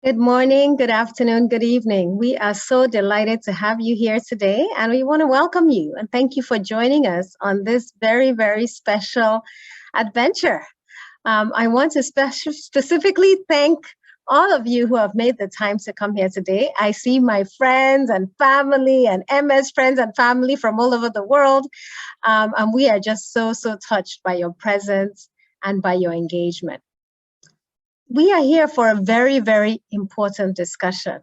Good morning, good afternoon, good evening. We are so delighted to have you here today, and we want to welcome you and thank you for joining us on this very, very special adventure. I want to specifically thank all of you who have made the time to come here today. I see my friends and family and MS friends and family from all over the world, and we are just so touched by your presence and by your engagement. We are here for a very, very important discussion,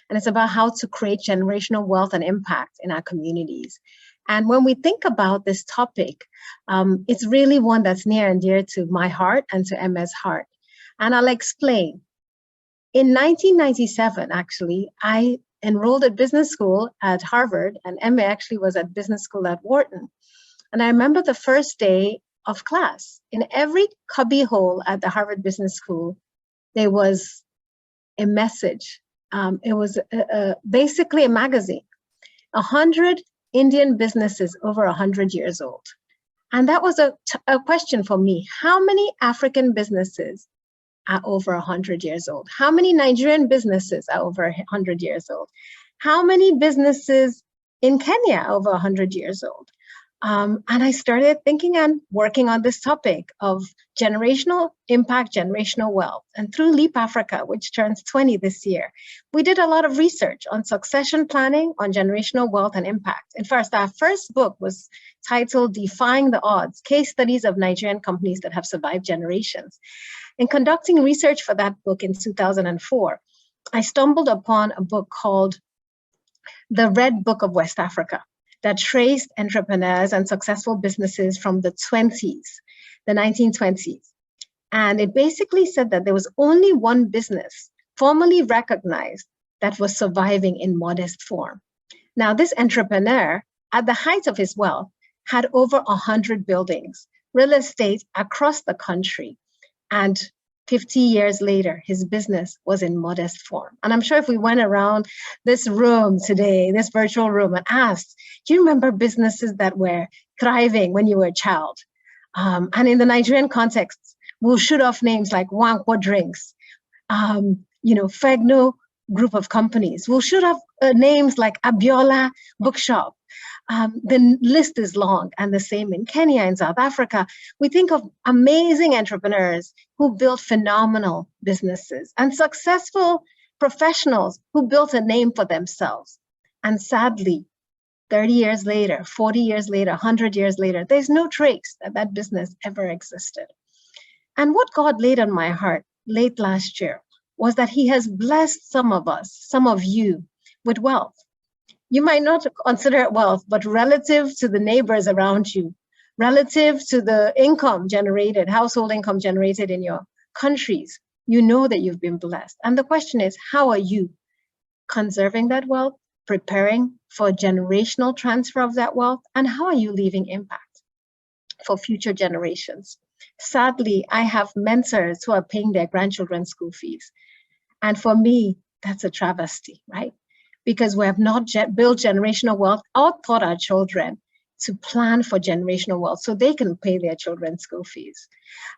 and it's about how to create generational wealth and impact in our communities. And when we think about this topic, it's really one that's near and dear to my heart and to MS' heart. And I'll explain. In 1997, actually, I enrolled at business school at Harvard, and Emma actually was at business school at Wharton. And I remember the first day of class. In every cubbyhole at the Harvard Business School, there was a message. It was basically a magazine, 100 Indian businesses over 100 years old. And that was a question for me. How many African businesses are over 100 years old? How many Nigerian businesses are over 100 years old? How many businesses in Kenya are over 100 years old? And I started thinking and working on this topic of generational impact, generational wealth. And through Leap Africa, which turns 20 this year, we did a lot of research on succession planning, on generational wealth and impact. In fact, our first book was titled Defying the Odds, Case Studies of Nigerian Companies That Have Survived Generations. In conducting research for that book in 2004, I stumbled upon a book called The Red Book of West Africa, that traced entrepreneurs and successful businesses from the 1920s. And it basically said that there was only one business formally recognized that was surviving in modest form. Now, this entrepreneur, at the height of his wealth, had over 100 buildings, real estate across the country. And 50 years later, his business was in modest form. And I'm sure if we went around this room today, this virtual room, and asked, do you remember businesses that were thriving when you were a child? And in the Nigerian context, we'll shoot off names like Wankwo Drinks, Fegno Group of Companies. We'll shoot off names like Abiola Bookshop. The list is long, and the same in Kenya and South Africa. We think of amazing entrepreneurs who built phenomenal businesses and successful professionals who built a name for themselves. And sadly, 30 years later, 40 years later, 100 years later, there's no trace that that business ever existed. And what God laid on my heart late last year was that He has blessed some of us, some of you, with wealth. You might not consider it wealth, but relative to the neighbors around you, relative to the income generated, household income generated in your countries, you know that you've been blessed. And the question is, how are you conserving that wealth, preparing for generational transfer of that wealth, and how are you leaving impact for future generations? Sadly, I have mentors who are paying their grandchildren's school fees. And for me, that's a travesty, right? Because we have not built generational wealth or taught our children to plan for generational wealth so they can pay their children's school fees.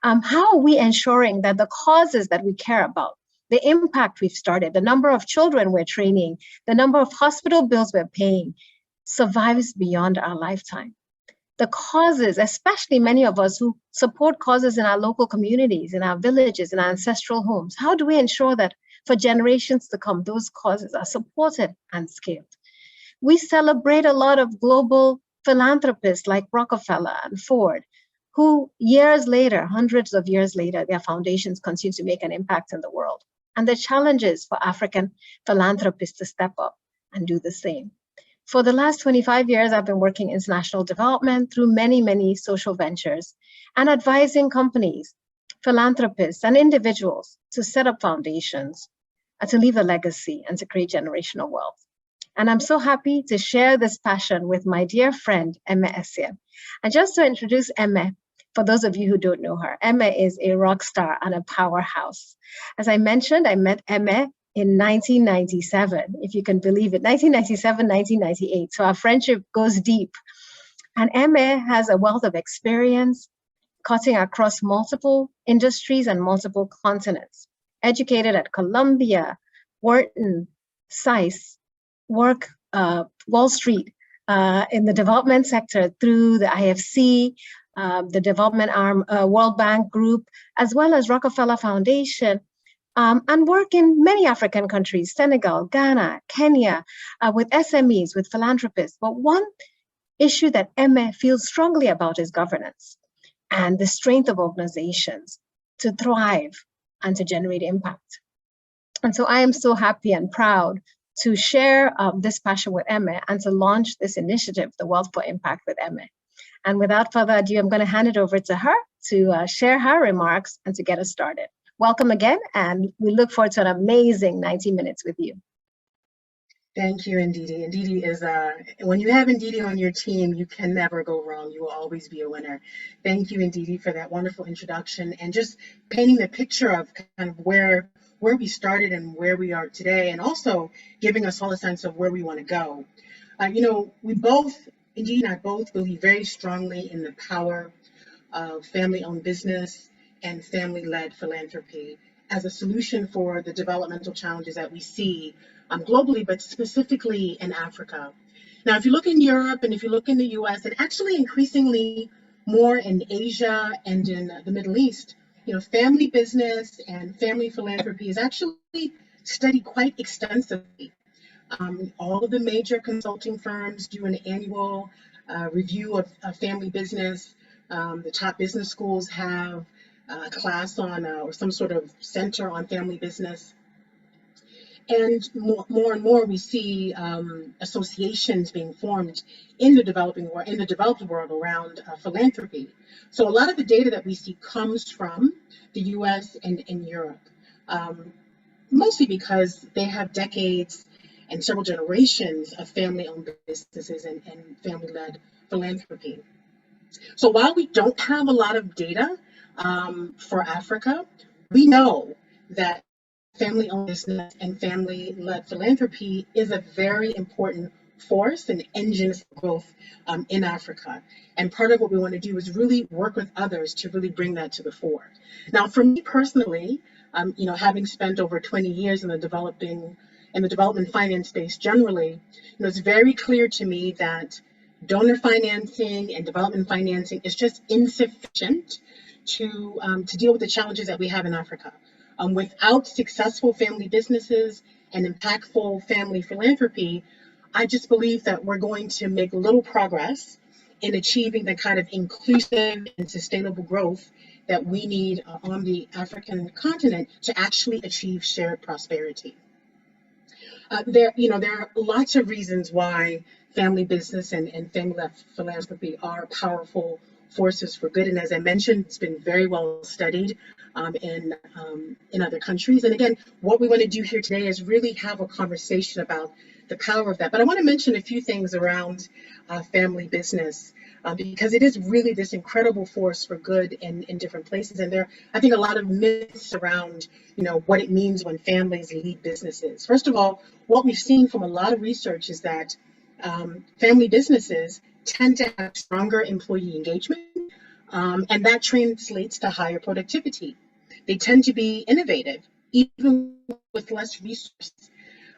How are we ensuring that the causes that we care about, the impact we've started, the number of children we're training, the number of hospital bills we're paying, survives beyond our lifetime? The causes, especially many of us who support causes in our local communities, in our villages, in our ancestral homes, how do we ensure that for generations to come, those causes are supported and scaled? We celebrate a lot of global philanthropists like Rockefeller and Ford, who years later, hundreds of years later, their foundations continue to make an impact in the world. And the challenge is for African philanthropists to step up and do the same. For the last 25 years, I've been working international development through many, many social ventures and advising companies, philanthropists, and individuals to set up foundations, to leave a legacy, and to create generational wealth. And I'm so happy to share this passion with my dear friend, Emma Essien. And just to introduce Emma, for those of you who don't know her, Emma is a rock star and a powerhouse. As I mentioned, I met Emma in 1997, if you can believe it, 1997, 1998. So our friendship goes deep. And Emma has a wealth of experience cutting across multiple industries and multiple continents. Educated at Columbia, Wharton, SAIS, work Wall Street in the development sector through the IFC, the development arm, World Bank Group, as well as Rockefeller Foundation, and work in many African countries, Senegal, Ghana, Kenya, with SMEs, with philanthropists. But one issue that Emme feels strongly about is governance and the strength of organizations to thrive and to generate impact. And so I am so happy and proud to share this passion with Emme and to launch this initiative, the Wealth for Impact with Emme. And without further ado, I'm going to hand it over to her to share her remarks and to get us started. Welcome again, and we look forward to an amazing 90 minutes with you. Thank you, Ndidi. Ndidi is, when you have Ndidi on your team, you can never go wrong. You will always be a winner. Thank you, Ndidi, for that wonderful introduction and just painting the picture of kind of where we started and where we are today, and also giving us all a sense of where we want to go. You know, we both, Ndidi and I both believe very strongly in the power of family-owned business and family-led philanthropy as a solution for the developmental challenges that we see globally, but specifically in Africa. Now, if you look in Europe and if you look in the US, and actually increasingly more in Asia and in the Middle East, you know, family business and family philanthropy is actually studied quite extensively. All of the major consulting firms do an annual review of family business. The top business schools have a class on or some sort of center on family business. And more and more we see associations being formed in the developing world, in the developed world around philanthropy. So a lot of the data that we see comes from the US and in Europe, mostly because they have decades and several generations of family-owned businesses and family-led philanthropy. So while we don't have a lot of data for Africa, we know that family-owned business and family-led philanthropy is a very important force and engine for growth in Africa. And part of what we want to do is really work with others to really bring that to the fore. Now, for me personally, you know, having spent over 20 years in the development finance space generally, you know, it's very clear to me that donor financing and development financing is just insufficient to deal with the challenges that we have in Africa. Without successful family businesses and impactful family philanthropy, I just believe that we're going to make little progress in achieving the kind of inclusive and sustainable growth that we need on the African continent to actually achieve shared prosperity. There are lots of reasons why family business and family philanthropy are powerful forces for good. And as I mentioned, it's been very well studied in other countries. And again, what we want to do here today is really have a conversation about the power of that. But I want to mention a few things around family business because it is really this incredible force for good in different places. And there are, I think, a lot of myths around, you know, what it means when families lead businesses. First of all, what we've seen from a lot of research is that family businesses tend to have stronger employee engagement, and that translates to higher productivity. They tend to be innovative, even with less resources.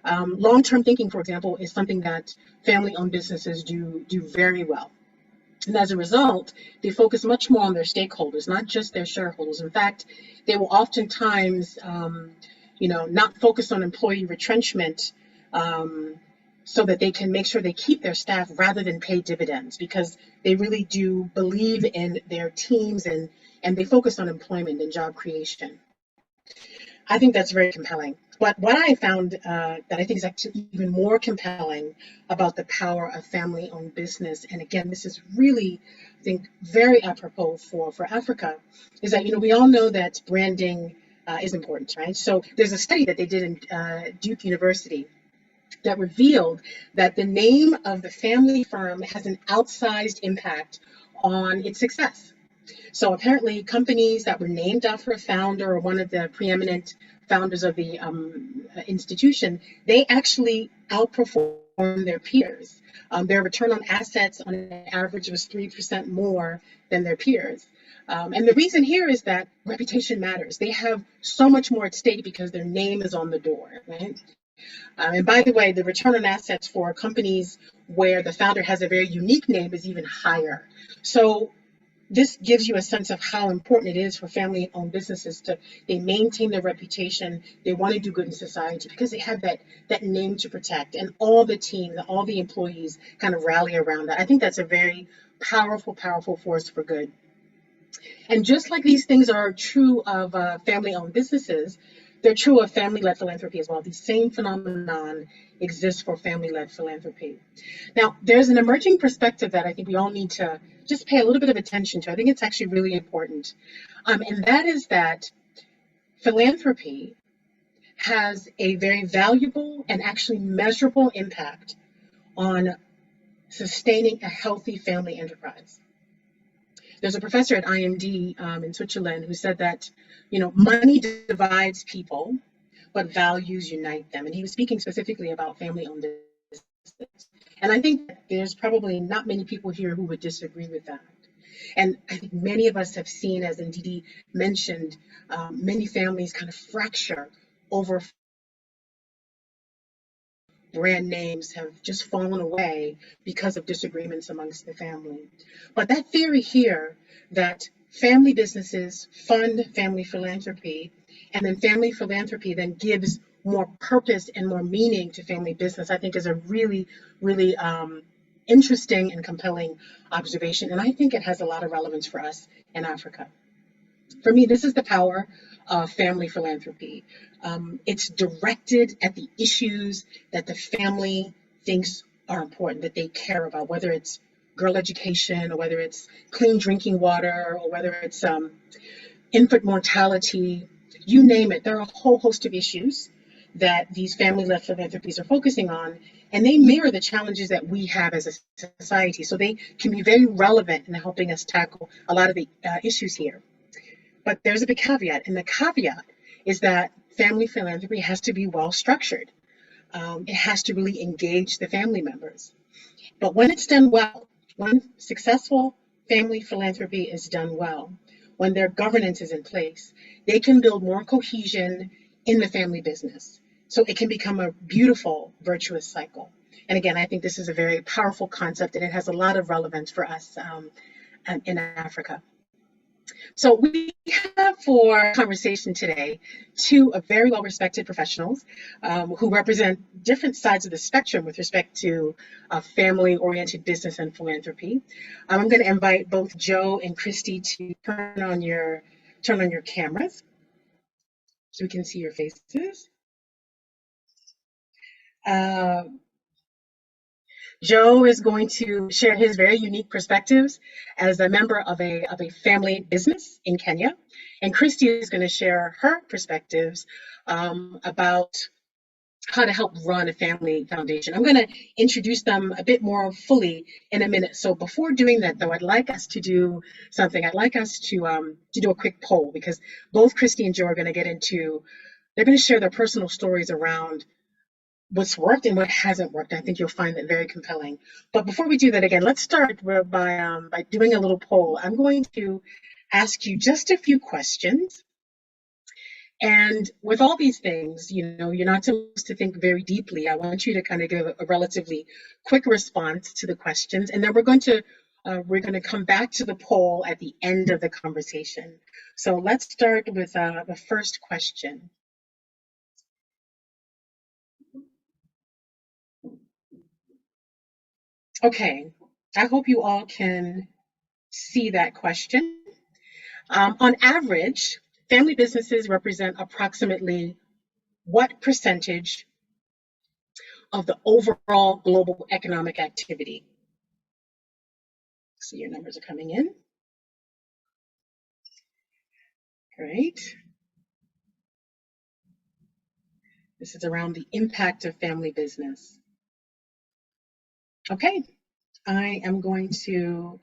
Long-term thinking, for example, is something that family-owned businesses do very well. And as a result, they focus much more on their stakeholders, not just their shareholders. In fact, they will oftentimes, not focus on employee retrenchment so that they can make sure they keep their staff rather than pay dividends, because they really do believe in their teams and they focus on employment and job creation. I think that's very compelling. But what I found that I think is actually even more compelling about the power of family-owned business, and again, this is really, I think, very apropos for Africa, is that, we all know that branding is important, right? So there's a study that they did in Duke University that revealed that the name of the family firm has an outsized impact on its success. So apparently companies that were named after a founder or one of the preeminent founders of the institution, they actually outperform their peers. Their return on assets on average was 3% more than their peers. And the reason here is that reputation matters. They have so much more at stake because their name is on the door, right? And by the way, the return on assets for companies where the founder has a very unique name is even higher. So this gives you a sense of how important it is for family-owned businesses to they maintain their reputation. They want to do good in society because they have that name to protect, and all the team, all the employees kind of rally around that. I think that's a very powerful force for good. And just like these things are true of family-owned businesses, they're true of family-led philanthropy as well. The same phenomenon exists for family-led philanthropy. Now, there's an emerging perspective that I think we all need to just pay a little bit of attention to. I think it's actually really important. And that is that philanthropy has a very valuable and actually measurable impact on sustaining a healthy family enterprise. There's a professor at IMD in Switzerland who said that, money divides people, but values unite them. And he was speaking specifically about family-owned businesses. And I think there's probably not many people here who would disagree with that. And I think many of us have seen, as Ndidi mentioned, many families kind of fracture over brand names have just fallen away because of disagreements amongst the family. But that theory here that family businesses fund family philanthropy, and then family philanthropy then gives more purpose and more meaning to family business, I think is a really, really interesting and compelling observation. And I think it has a lot of relevance for us in Africa. For me, this is the power of family philanthropy. It's directed at the issues that the family thinks are important, that they care about, whether it's girl education, or whether it's clean drinking water, or whether it's infant mortality, you name it. There are a whole host of issues that these family-led philanthropies are focusing on, and they mirror the challenges that we have as a society. So they can be very relevant in helping us tackle a lot of the issues here. But there's a big caveat, and the caveat is that family philanthropy has to be well structured. It has to really engage the family members. But when it's done well, when successful family philanthropy is done well, when their governance is in place, they can build more cohesion in the family business. So it can become a beautiful, virtuous cycle. And again, I think this is a very powerful concept, and it has a lot of relevance for us in Africa. So we have for conversation today two very well-respected professionals who represent different sides of the spectrum with respect to family-oriented business and philanthropy. I'm going to invite both Joe and Christy to turn on your cameras so we can see your faces. Joe is going to share his very unique perspectives as a member of a family business in Kenya. And Christy is going to share her perspectives about how to help run a family foundation. I'm going to introduce them a bit more fully in a minute. So before doing that, though, I'd like us to do something. I'd like us to do a quick poll, because both Christy and Joe are going to they're going to share their personal stories around what's worked and what hasn't worked. I think you'll find that very compelling. But before we do that, again, let's start by doing a little poll. I'm going to ask you just a few questions. And with all these things, you're not supposed to think very deeply. I want you to kind of give a relatively quick response to the questions, and then we're going to come back to the poll at the end of the conversation. So let's start with the first question. Okay, I hope you all can see that question. On average, family businesses represent approximately what percentage of the overall global economic activity? See, your numbers are coming in. Great. This is around the impact of family business. Okay, I am going to,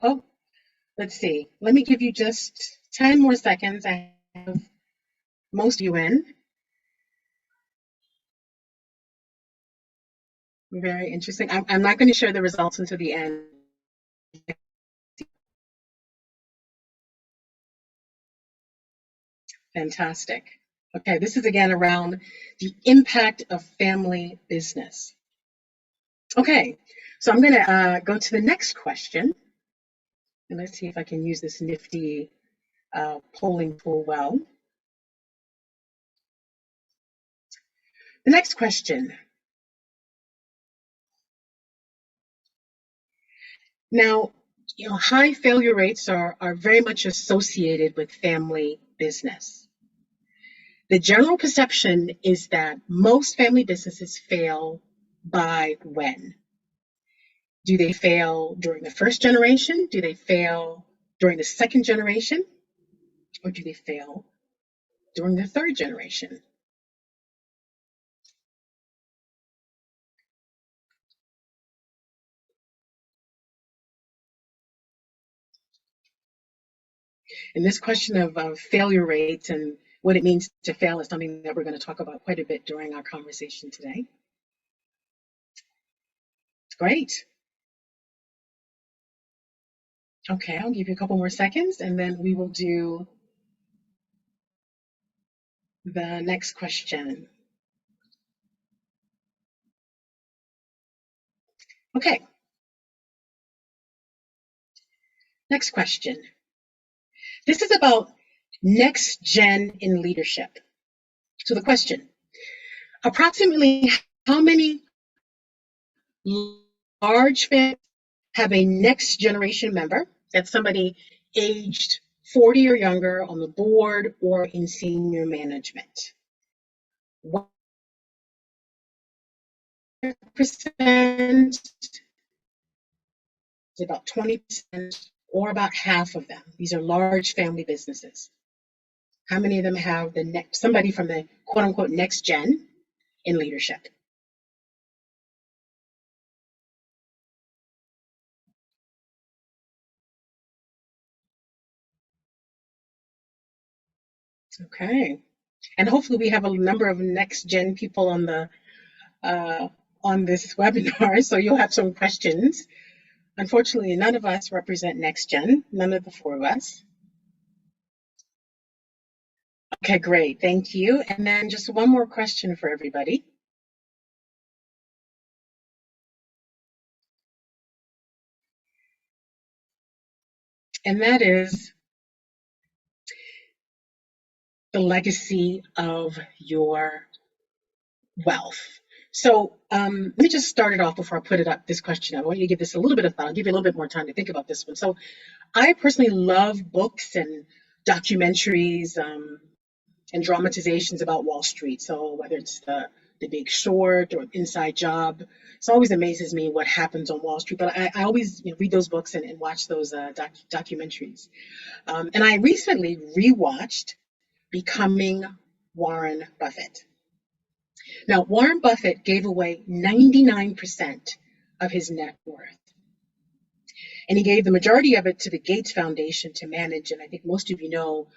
let's see. Let me give you just 10 more seconds. I have most of you in. Very interesting. I'm not going to share the results until the end. Fantastic. Okay, this is again around the impact of family business. Okay, so I'm going to go to the next question. And let's see if I can use this nifty polling tool well. The next question. Now, high failure rates are very much associated with family business. The general perception is that most family businesses fail by when? Do they fail during the first generation? Do they fail during the second generation? Or do they fail during the third generation? And this question of failure rates and what it means to fail is something that we're going to talk about quite a bit during our conversation today. Great. Okay, I'll give you a couple more seconds and then we will do the next question. Okay. Next question. This is about next gen in leadership. So the question, approximately how many large families have a next generation member, that's somebody aged 40 or younger on the board or in senior management? 1%, about 20%, or about half of them. These are large family businesses. How many of them have somebody from the quote unquote next gen in leadership? Okay. And hopefully we have a number of next gen people on the on this webinar, so you'll have some questions. Unfortunately, none of us represent next gen, none of the four of us. Okay, great, thank you. And then just one more question for everybody. And that is the legacy of your wealth. So let me just start it off before I put it up, this question. I want you to give this a little bit of thought. I'll give you a little bit more time to think about this one. So I personally love books and documentaries and dramatizations about Wall Street. So whether it's the Big Short or Inside Job, it always amazes me what happens on Wall Street. But I always read those books and watch those documentaries. And I recently rewatched Becoming Warren Buffett. Now, Warren Buffett gave away 99% of his net worth. And he gave the majority of it to the Gates Foundation to manage. And I think most of you know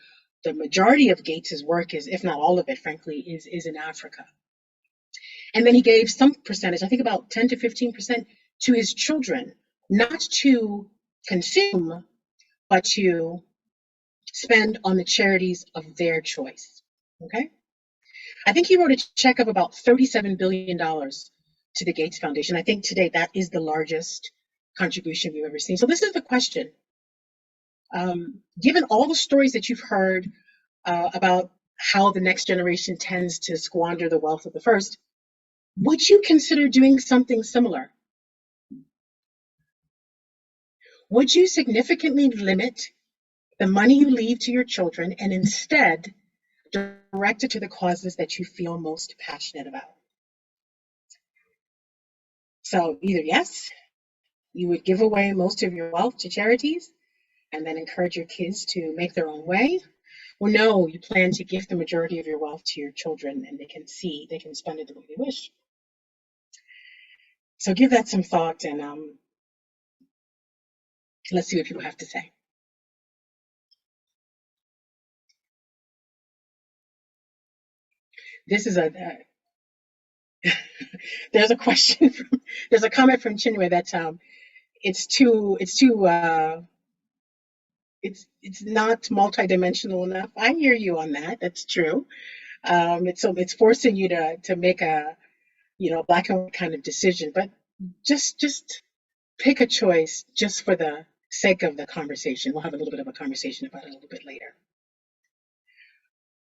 the majority of Gates's work is, if not all of it, frankly, is in Africa. And then he gave some percentage, I think about 10 to 15%, to his children, not to consume, but to spend on the charities of their choice. Okay? I think he wrote a check of about $37 billion to the Gates Foundation. I think today that is the largest contribution we've ever seen. So this is the question. Given all the stories that you've heard about how the next generation tends to squander the wealth of the first, would you consider doing something similar? Would you significantly limit the money you leave to your children and instead direct it to the causes that you feel most passionate about? So either yes, you would give away most of your wealth to charities and then encourage your kids to make their own way, or no, you plan to give the majority of your wealth to your children and they can spend it the way they wish. So give that some thought and let's see what people have to say. This is there's a question there's a comment from Chinwe that it's too it's not multidimensional enough. I hear you on that. That's true. It's forcing you to make a black and white kind of decision. But just pick a choice just for the sake of the conversation. We'll have a little bit of a conversation about it a little bit later.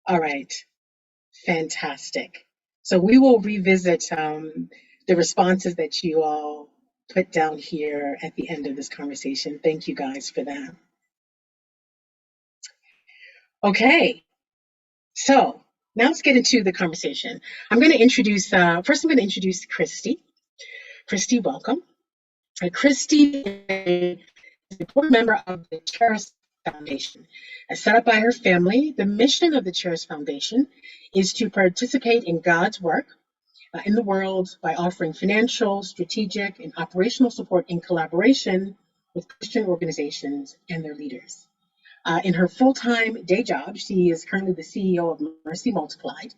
All right, fantastic. So we will revisit the responses that you all put down here at the end of this conversation. Thank you guys for that. Okay, so now let's get into the conversation. I'm going to introduce, first I'm going to introduce Christy. Christy, welcome. Christy is a board member of the Cheris Foundation. As set up by her family, the mission of the Cheris Foundation is to participate in God's work in the world by offering financial, strategic, and operational support in collaboration with Christian organizations and their leaders. In her full-time day job, she is currently the CEO of Mercy Multiplied,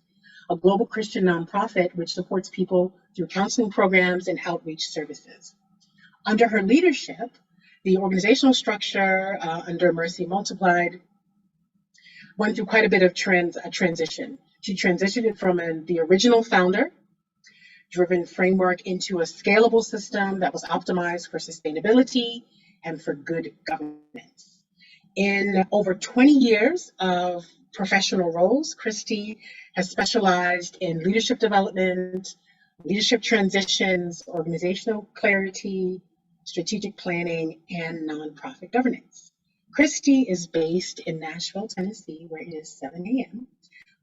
a global Christian nonprofit which supports people through counseling programs and outreach services. Under her leadership, the organizational structure under Mercy Multiplied went through quite a bit of transition. She transitioned it from the original founder-driven framework into a scalable system that was optimized for sustainability and for good governance. In over 20 years of professional roles, Christy has specialized in leadership development, leadership transitions, organizational clarity, strategic planning, and nonprofit governance. Christy is based in Nashville, Tennessee, where it is 7 a.m.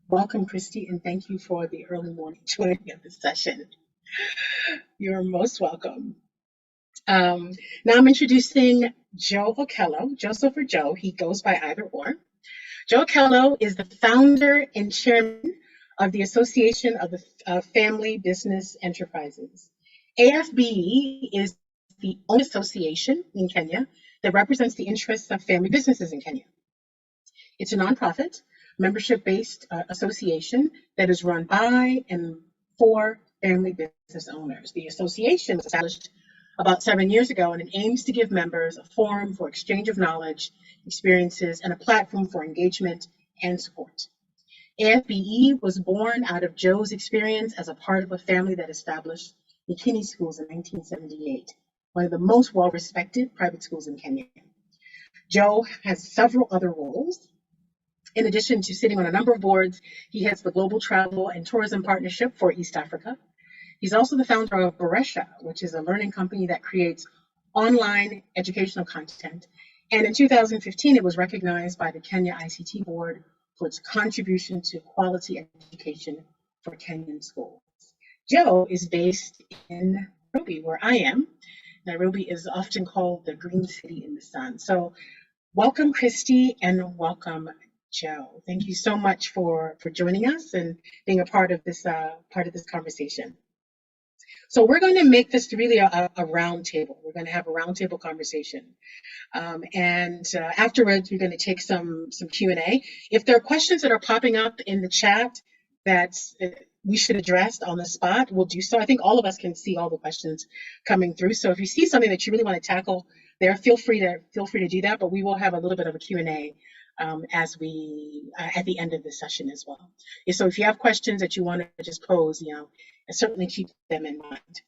Welcome, Christy, and thank you for the early morning joining of the session. You're most welcome. Now I'm introducing Joe Okello, Joseph or Joe, he goes by either or. Joe Okello is the founder and chairman of the Association of the Family Business Enterprises. AFBE is the only association in Kenya that represents the interests of family businesses in Kenya. It's a nonprofit, membership-based association that is run by and for family business owners. The association was established about 7 years ago, and it aims to give members a forum for exchange of knowledge, experiences, and a platform for engagement and support. AFBE was born out of Joe's experience as a part of a family that established McKinney Schools in 1978, one of the most well-respected private schools in Kenya. Joe has several other roles. In addition to sitting on a number of boards, he heads the Global Travel and Tourism Partnership for East Africa. He's also the founder of Boresha, which is a learning company that creates online educational content. And in 2015, it was recognized by the Kenya ICT Board for its contribution to quality education for Kenyan schools. Joe is based in Nairobi, where I am. Nairobi is often called the Green City in the Sun. So welcome, Christy, and welcome, Joe. Thank you so much for joining us and being a part of this conversation. So we're going to make this really a round table. We're going to have a roundtable conversation. Afterwards, we're going to take some Q&A. If there are questions that are popping up in the chat that we should address on the spot, we'll do so. I think all of us can see all the questions coming through. So if you see something that you really want to tackle there, feel free to do that. But we will have a little bit of a Q&A at the end of the session as well. So if you have questions that you want to just pose, certainly keep them in mind.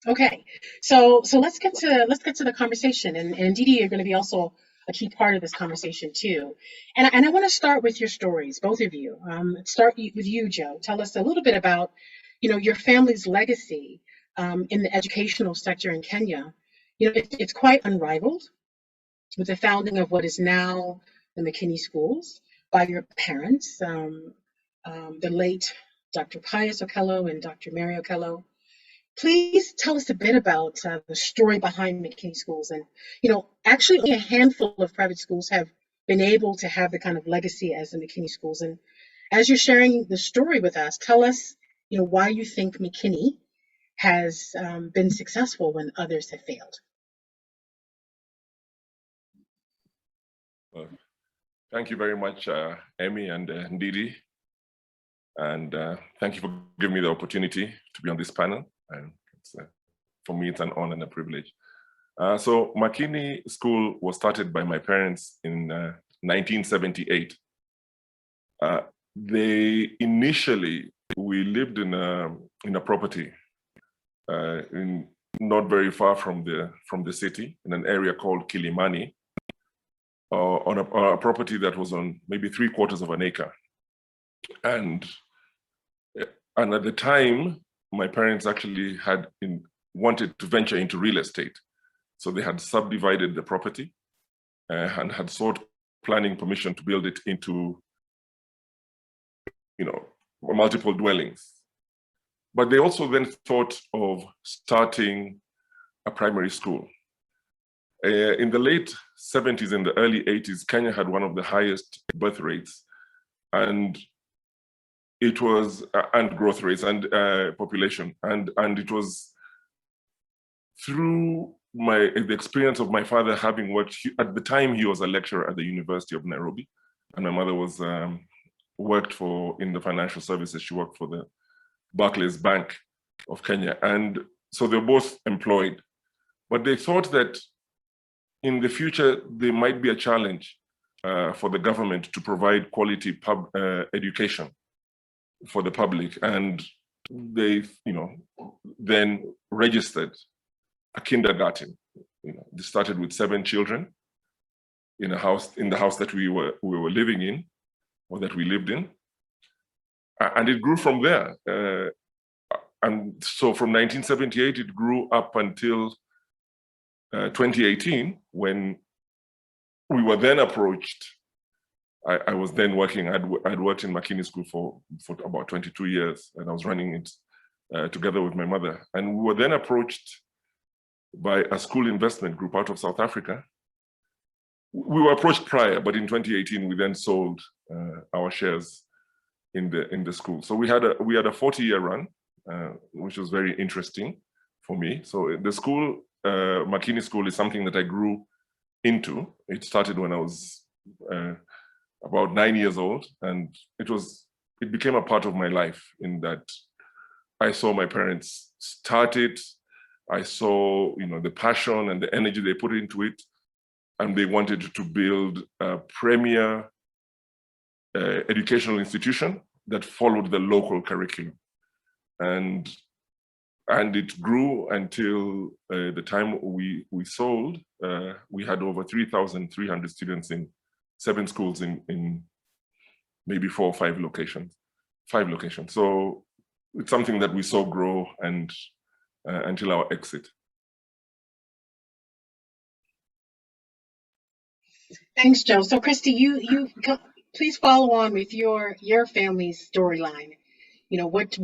Okay, so let's get to the conversation, and Didi, you're going to be also a key part of this conversation too. And I want to start with your stories, both of you. Start with you, Joe. Tell us a little bit about, your family's legacy in the educational sector in Kenya. It's quite unrivaled, with the founding of what is now the McKinney Schools by your parents, the late Dr. Pius Okello and Dr. Mary Okello. Please tell us a bit about the story behind McKinney Schools. And, actually only a handful of private schools have been able to have the kind of legacy as the McKinney Schools. And as you're sharing the story with us, tell us, why you think McKinney has been successful when others have failed. Well, thank you very much, Amy and Didi. And thank you for giving me the opportunity to be on this panel. And for me, it's an honor and a privilege. So Makini School was started by my parents in 1978. We lived in a property not very far from the city, in an area called Kilimani, on a property that was on maybe 3/4 of an acre. And at the time, my parents actually wanted to venture into real estate. So they had subdivided the property and had sought planning permission to build it into, multiple dwellings. But they also then thought of starting a primary school. In the late 70s and the early 80s, Kenya had one of the highest birth rates and growth rates and population. And it was through the experience of my father having worked, at the time he was a lecturer at the University of Nairobi, and my mother was worked in the financial services. She worked for the Barclays Bank of Kenya. And so they're both employed. But they thought that in the future, there might be a challenge for the government to provide quality education for the public. And they, then registered a kindergarten. They started with 7 children in the house that we were living in, or that we lived in. And it grew from there. And so from 1978, it grew up until 2018, when we were then approached. I was then working, I'd worked in Makini School for about 22 years, and I was running it together with my mother. And we were then approached by a school investment group out of South Africa. We were approached prior, but in 2018, we then sold our shares in the school. So we had a 40-year run, which was very interesting for me. So the school, Makini School, is something that I grew into. It started when I was about 9 years old, and it became a part of my life, in that I saw my parents start it. I saw, the passion and the energy they put into it, and they wanted to build a premier educational institution that followed the local curriculum. And it grew until the time we sold. We had over 3,300 students in 7 schools in maybe 4 or 5 locations. 5 locations. So it's something that we saw grow and until our exit. Thanks, Joe. So Christy, you please follow on with your family's storyline. What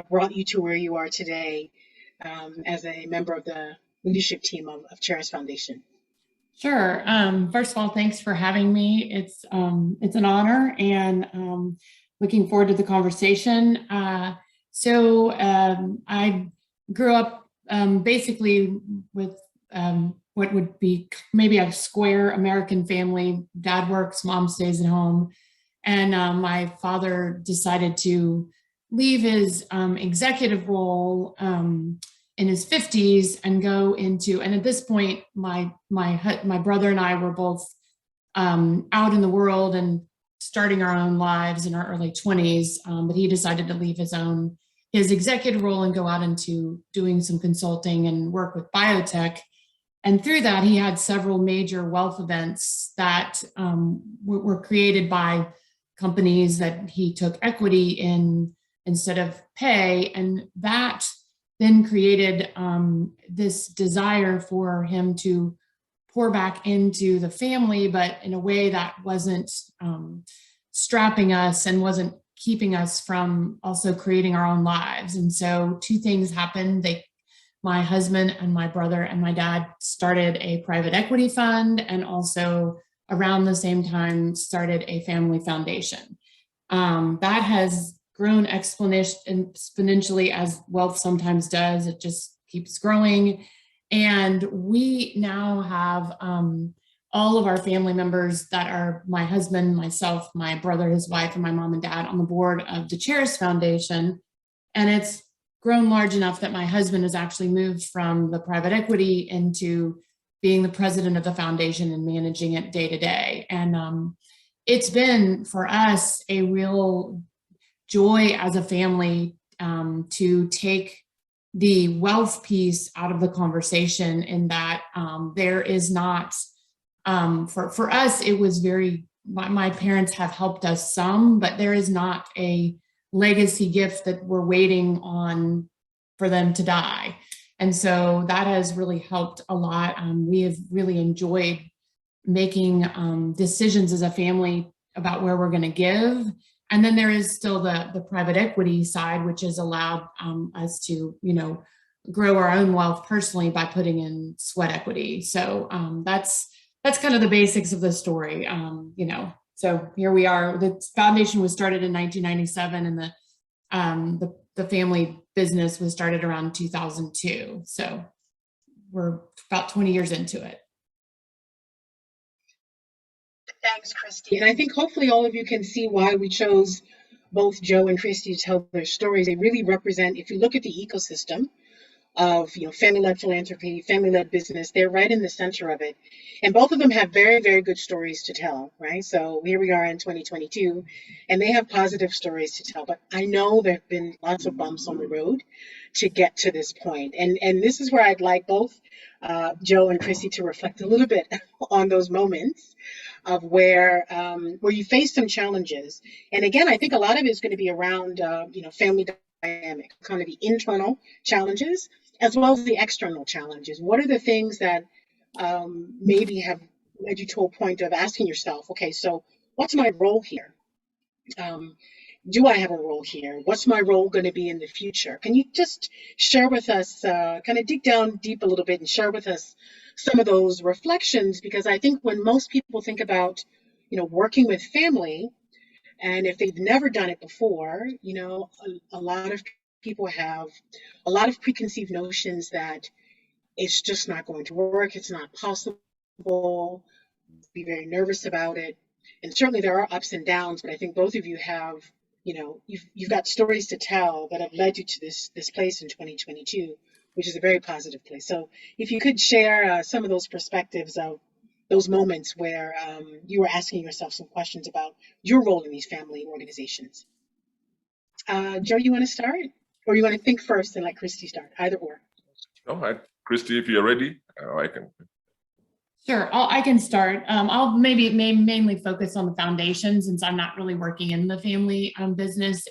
brought you to where you are today as a member of the leadership team of Charis Foundation? Sure. First of all, thanks for having me. It's an honor, and looking forward to the conversation. So I grew up basically with what would be maybe a square American family. Dad works, mom stays at home. And my father decided to leave his executive role in his 50s and go into, and at this point, my brother and I were both out in the world and starting our own lives in our early 20s, but he decided to leave his executive role and go out into doing some consulting and work with biotech. And through that, he had several major wealth events that were created by companies that he took equity in instead of pay. And that then created this desire for him to pour back into the family, but in a way that wasn't strapping us and wasn't keeping us from also creating our own lives. And so 2 things happened. My husband and my brother and my dad started a private equity fund, and also around the same time started a family foundation. That has grown exponentially, as wealth sometimes does. It just keeps growing. And we now have all of our family members that are my husband, myself, my brother, his wife, and my mom and dad on the board of the Charis Foundation. And it's grown large enough that my husband has actually moved from the private equity into being the president of the foundation and managing it day to day. And it's been for us a real joy as a family to take the wealth piece out of the conversation, in that there is not, for us, it was very, my parents have helped us some, but there is not a legacy gift that we're waiting on for them to die. And so that has really helped a lot. We have really enjoyed making decisions as a family about where we're going to give. And then there is still the private equity side, which has allowed us to, grow our own wealth personally by putting in sweat equity. So that's kind of the basics of the story. So here we are. The foundation was started in 1997, and the family business was started around 2002. So we're about 20 years into it. Thanks, Christy. And I think hopefully all of you can see why we chose both Joe and Christy to tell their stories. They really represent, if you look at the ecosystem of family-led philanthropy, family-led business, they're right in the center of it. And both of them have very, very good stories to tell, right? So here we are in 2022, and they have positive stories to tell. But I know there have been lots of bumps on the road to get to this point. And this is where I'd like both Joe and Christy to reflect a little bit on those moments of where you face some challenges. And again, I think a lot of it is going to be around, family dynamic, kind of the internal challenges as well as the external challenges. What are the things that maybe have led you to a point of asking yourself, okay, so what's my role here? Do I have a role here? What's my role going to be in the future? Can you just share with us, kind of dig down deep a little bit and share with us some of those reflections? Because I think when most people think about, working with family, and if they've never done it before, a lot of people have a lot of preconceived notions that it's just not going to work. It's not possible. Be very nervous about it. And certainly there are ups and downs, but I think both of you have, you've got stories to tell that have led you to this place in 2022, which is a very positive place. So if you could share some of those perspectives of those moments where you were asking yourself some questions about your role in these family organizations. Joe, you want to start? Or you want to think first and let Christy start? Either or. No, Christy, if you're ready, I can. Sure, I can start. I'll mainly focus on the foundation, since I'm not really working in the family business.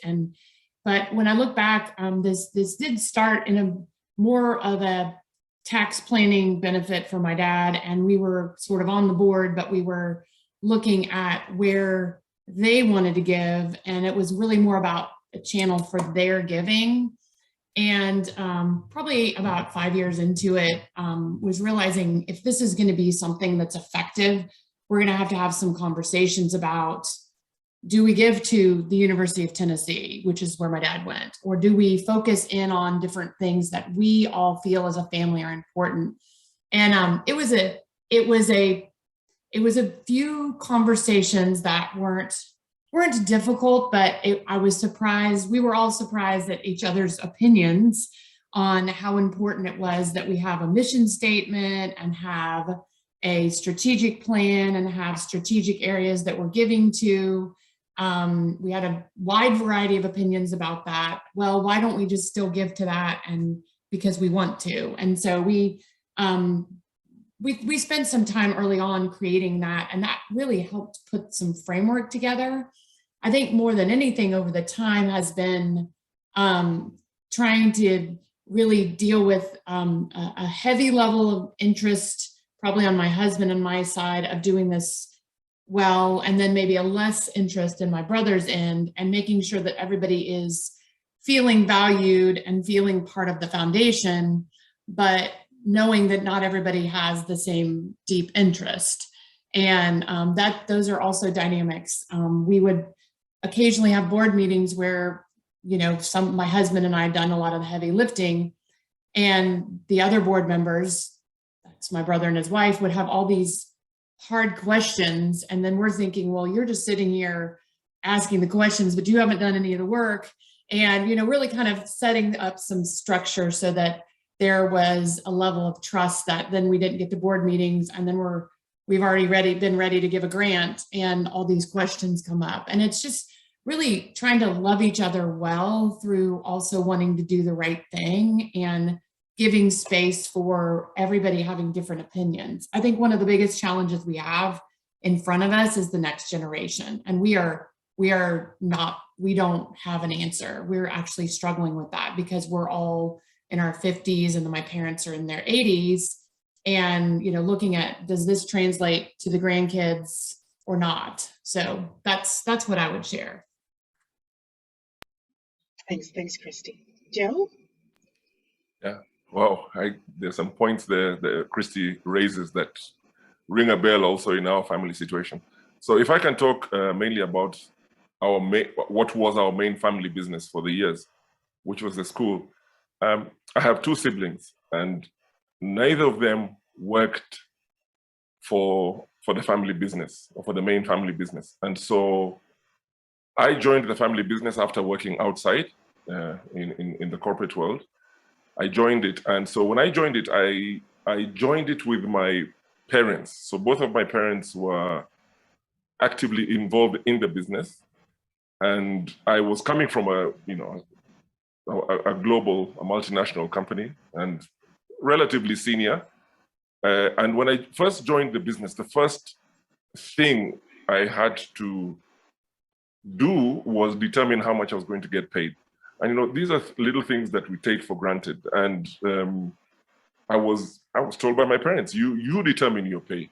But when I look back, this did start in a more of a tax planning benefit for my dad, and we were sort of on the board, but we were looking at where they wanted to give, and it was really more about a channel for their giving. And probably about 5 years into it, was realizing if this is going to be something that's effective, we're going to have some conversations about, do we give to the University of Tennessee, which is where my dad went, or do we focus in on different things that we all feel as a family are important? And it was a few conversations that weren't difficult, but I was surprised. We were all surprised at each other's opinions on how important it was that we have a mission statement and have a strategic plan and have strategic areas that we're giving to. We had a wide variety of opinions about that. Well, why don't we just still give to that? And because we want to. And so we spent some time early on creating that, and that really helped put some framework together. I think more than anything over the time has been trying to really deal with a heavy level of interest, probably on my husband and my side, of doing this well, and then maybe a less interest in my brother's end, and making sure that everybody is feeling valued and feeling part of the foundation, but knowing that not everybody has the same deep interest. And those are also dynamics. We would occasionally have board meetings where, my husband and I had done a lot of the heavy lifting, and the other board members, that's my brother and his wife, would have all these hard questions. And then we're thinking, well, you're just sitting here asking the questions, but you haven't done any of the work. And, really kind of setting up some structure so that there was a level of trust that then we didn't get to board meetings, and then we've already been ready to give a grant, and all these questions come up. And it's just really trying to love each other well through also wanting to do the right thing and giving space for everybody having different opinions. I think one of the biggest challenges we have in front of us is the next generation. And we don't have an answer. We're actually struggling with that because we're all in our 50s and then my parents are in their 80s. And, looking at, does this translate to the grandkids or not? So that's what I would share. Thanks, Christy. Joe? Yeah, well, there's some points there that Christy raises that ring a bell also in our family situation. So if I can talk mainly about what was our main family business for the years, which was the school. I have two siblings, and neither of them worked for the family business or for the main family business. And so I joined the family business after working outside in the corporate world. I joined it. And so when I joined it, I joined it with my parents. So both of my parents were actively involved in the business. And I was coming from a global, a multinational company and relatively senior. And when I first joined the business, the first thing I had to do was determine how much I was going to get paid. And these are little things that we take for granted. And I was told by my parents, you determine your pay.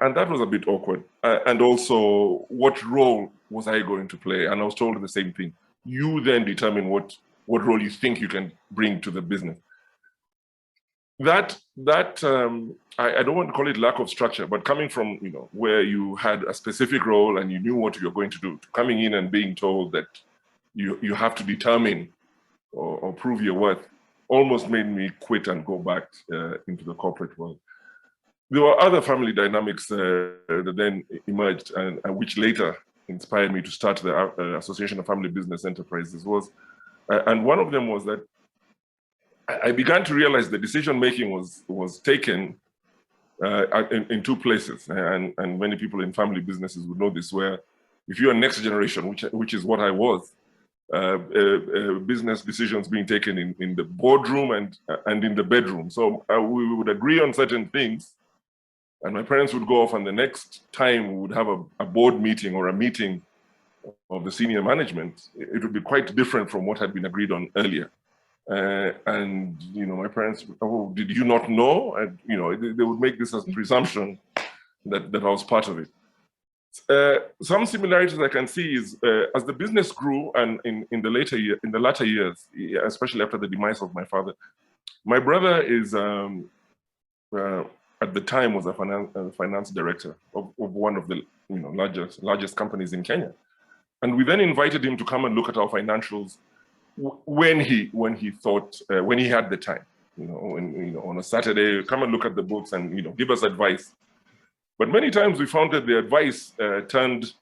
And that was a bit awkward. And also, what role was I going to play? And I was told the same thing. You then determine what role you think you can bring to the business. That I don't want to call it lack of structure, but coming from where you had a specific role and you knew what you're going to do, to coming in and being told that you have to determine or prove your worth, almost made me quit and go back into the corporate world. There were other family dynamics that then emerged, and which later inspired me to start the Association of Family Business Enterprises. And one of them was that I began to realize the decision-making was taken in two places. And many people in family businesses would know this, where if you're next generation, which is what I was, business decisions being taken in the boardroom and in the bedroom. So we would agree on certain things, and my parents would go off, and the next time we would have a board meeting or a meeting of the senior management, it would be quite different from what had been agreed on earlier. And my parents, oh, did you not know? And they would make this as a presumption that I was part of it. Some similarities I can see is as the business grew, and in the latter years, especially after the demise of my father, my brother is at the time was a finance director of one of the largest companies in Kenya, and we then invited him to come and look at our financials when he thought when he had the time, on a Saturday, come and look at the books and give us advice. But many times we found that the advice turned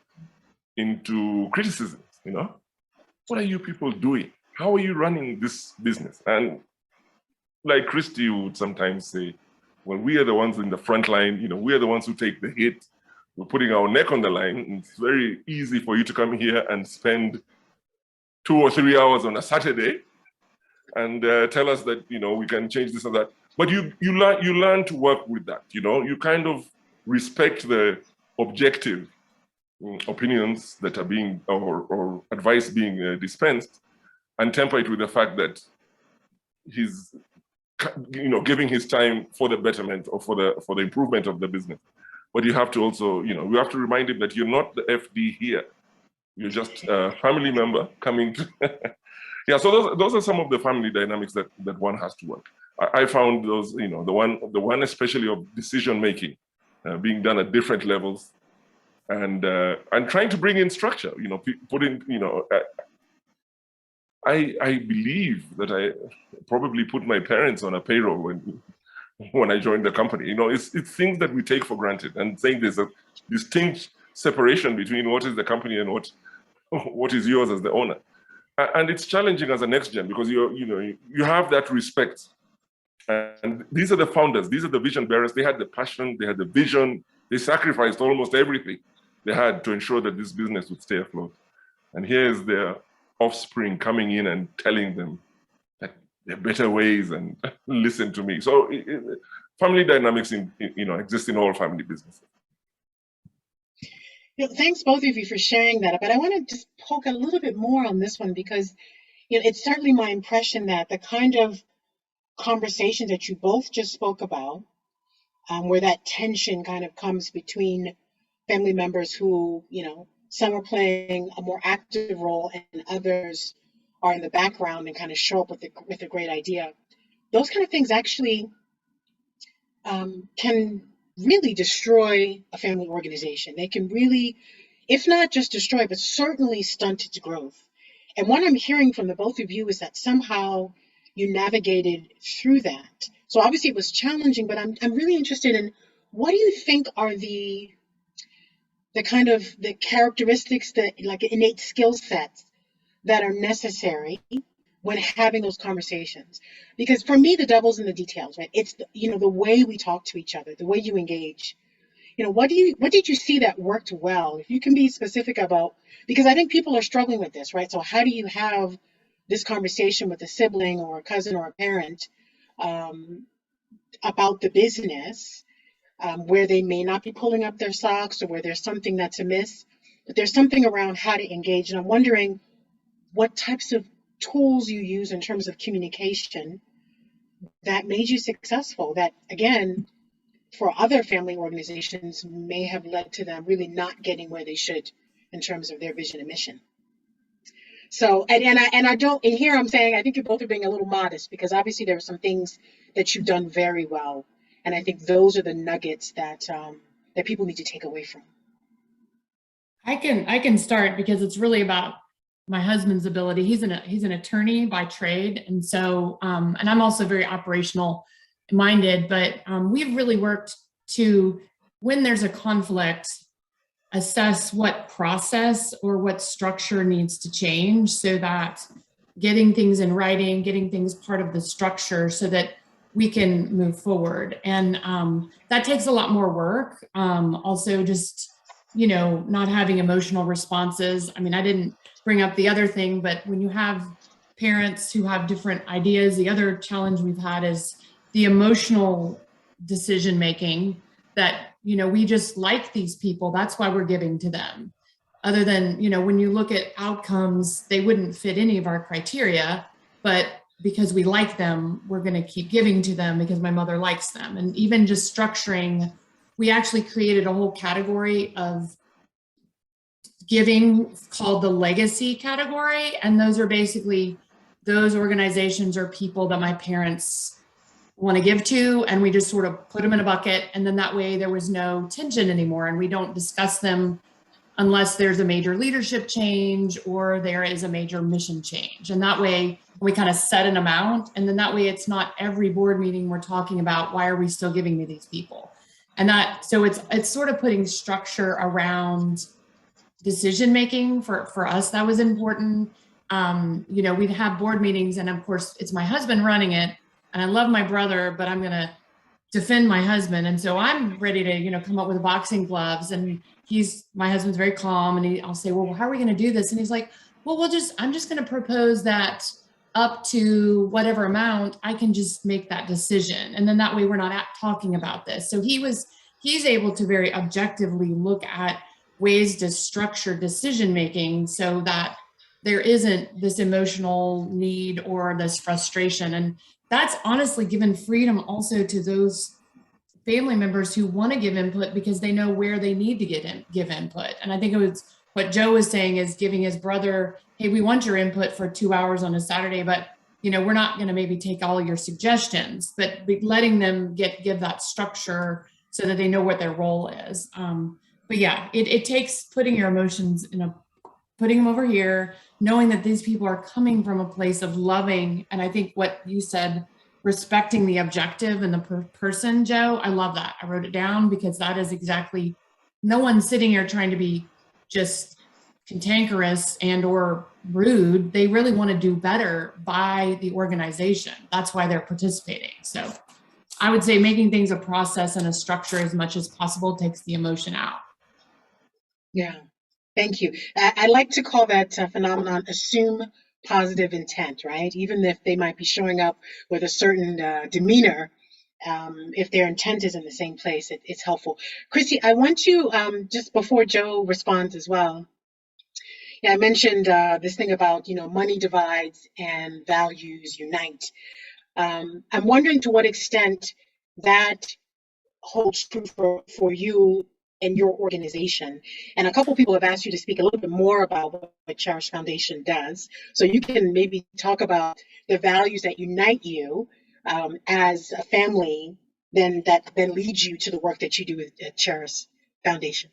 into criticisms. What are you people doing? How are you running this business? And like Christy would sometimes say, well, we are the ones in the front line. We are the ones who take the hit. We're putting our neck on the line. It's very easy for you to come here and spend 2 or 3 hours on a Saturday and tell us that we can change this or that. But you learn to work with that. You kind of respect the objective opinions that are being or advice being dispensed, and temper it with the fact that he's giving his time for the betterment or for the improvement of the business. But you have to also you have to remind him that you're not the FD here. You're just a family member coming to yeah. So those are some of the family dynamics that one has to work. I found those the one especially of decision making being done at different levels, and trying to bring in structure. Put in. I believe that I probably put my parents on a payroll when I joined the company. It's things that we take for granted, and saying there's a distinct separation between what is the company and what is yours as the owner. And it's challenging as a next gen, because you have that respect And these are the founders, these are the vision bearers. They had the passion, they had the vision, they sacrificed almost everything they had to ensure that this business would stay afloat. And here's their offspring coming in and telling them that there are better ways and listen to me. So family dynamics exist in all family businesses. Thanks both of you for sharing that, but I want to just poke a little bit more on this one because it's certainly my impression that the kind of conversation that you both just spoke about, where that tension kind of comes between family members who, some are playing a more active role and others are in the background and kind of show up with a great idea. Those kind of things actually can really destroy a family organization. They can really, if not just destroy, but certainly stunt its growth. And what I'm hearing from the both of you is that somehow you navigated through that. So obviously it was challenging, but I'm really interested in what do you think are the kind of the characteristics, that like innate skill sets that are necessary when having those conversations? Because for me, the devil's in the details, right? It's the way we talk to each other, the way you engage. What did you see that worked well? If you can be specific about, because I think people are struggling with this, right? So how do you have this conversation with a sibling or a cousin or a parent about the business, where they may not be pulling up their socks or where there's something that's amiss, but there's something around how to engage. And I'm wondering what types of tools you use in terms of communication that made you successful, that again, for other family organizations may have led to them really not getting where they should in terms of their vision and mission. So, and here I'm saying, I think you both are being a little modest because obviously there are some things that you've done very well. And I think those are the nuggets that people need to take away from. I can start because it's really about my husband's ability. He's an attorney by trade. And so, and I'm also very operational minded, but we've really worked to, when there's a conflict, assess what process or what structure needs to change so that getting things in writing, getting things part of the structure so that we can move forward. And that takes a lot more work. Also just, not having emotional responses. I mean, I didn't bring up the other thing, but when you have parents who have different ideas, the other challenge we've had is the emotional decision-making that, we just like these people. That's why we're giving to them. Other than, when you look at outcomes, they wouldn't fit any of our criteria, but because we like them, we're going to keep giving to them because my mother likes them. And even just structuring, we actually created a whole category of giving called the legacy category. And those are basically those organizations or people that my parents want to give to, and we just sort of put them in a bucket. And then that way there was no tension anymore. And we don't discuss them unless there's a major leadership change or there is a major mission change. And that way we kind of set an amount. And then that way it's not every board meeting we're talking about, why are we still giving to these people? And so it's sort of putting structure around decision-making for us. That was important. We'd have board meetings and of course it's my husband running it. And I love my brother, but I'm going to defend my husband. And so I'm ready to, come up with boxing gloves. And my husband's very calm. And I'll say, well, how are we going to do this? And he's like, well, I'm just going to propose that up to whatever amount, I can just make that decision. And then that way we're not talking about this. So he's able to very objectively look at ways to structure decision-making so that there isn't this emotional need or this frustration. And that's honestly given freedom also to those family members who want to give input because they know where they need to give input. And I think it was what Joe was saying is giving his brother, hey, we want your input for 2 hours on a Saturday, but we're not going to maybe take all your suggestions, but letting them give that structure so that they know what their role is. But yeah, it takes putting your emotions putting them over here, knowing that these people are coming from a place of loving. And I think what you said, respecting the objective and the person, Joe, I love that. I wrote it down because that is exactly, no one's sitting here trying to be just cantankerous and or rude. They really want to do better by the organization. That's why they're participating. So I would say making things a process and a structure as much as possible takes the emotion out. Yeah, thank you. I like to call that phenomenon assume positive intent, right? Even if they might be showing up with a certain demeanor, if their intent is in the same place, it's helpful. Christy, I want to, just before Joe responds as well, yeah, I mentioned this thing about, money divides and values unite. I'm wondering to what extent that holds true for you and your organization. And a couple people have asked you to speak a little bit more about what Cherish Foundation does. So you can maybe talk about the values that unite you as a family, that then leads you to the work that you do at Cherish Foundation.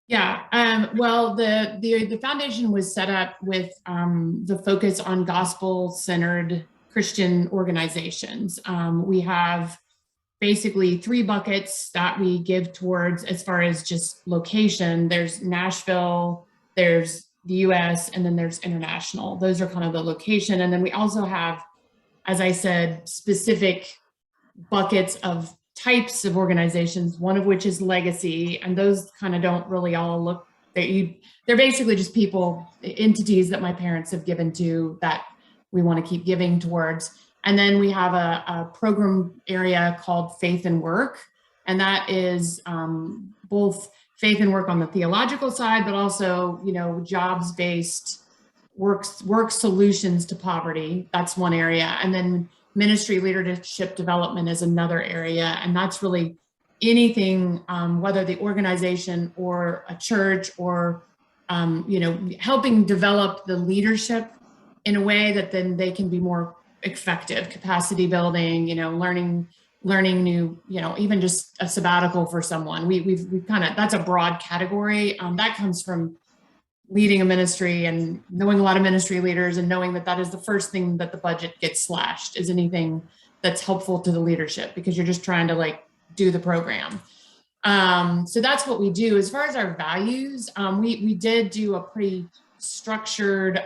Yeah, well, the foundation was set up with the focus on gospel-centered Christian organizations. We have basically 3 buckets that we give towards as far as just location. There's Nashville, there's the US, and then there's international. Those are kind of the location. And then we also have, as I said, specific buckets of types of organizations, one of which is legacy. And those kind of don't really all look, they're basically just people, entities that my parents have given to that we want to keep giving towards. And then we have a program area called Faith and Work. And that is both faith and work on the theological side, but also, jobs-based work solutions to poverty. That's one area. And then ministry leadership development is another area. And that's really anything, whether the organization or a church or, helping develop the leadership in a way that then they can be more effective, capacity building, learning new, even just a sabbatical for someone. We've kind of, that's a broad category. That comes from leading a ministry and knowing a lot of ministry leaders and knowing that is the first thing that the budget gets slashed, is anything that's helpful to the leadership, because you're just trying to do the program. So that's what we do. As far as our values, we did do a pretty structured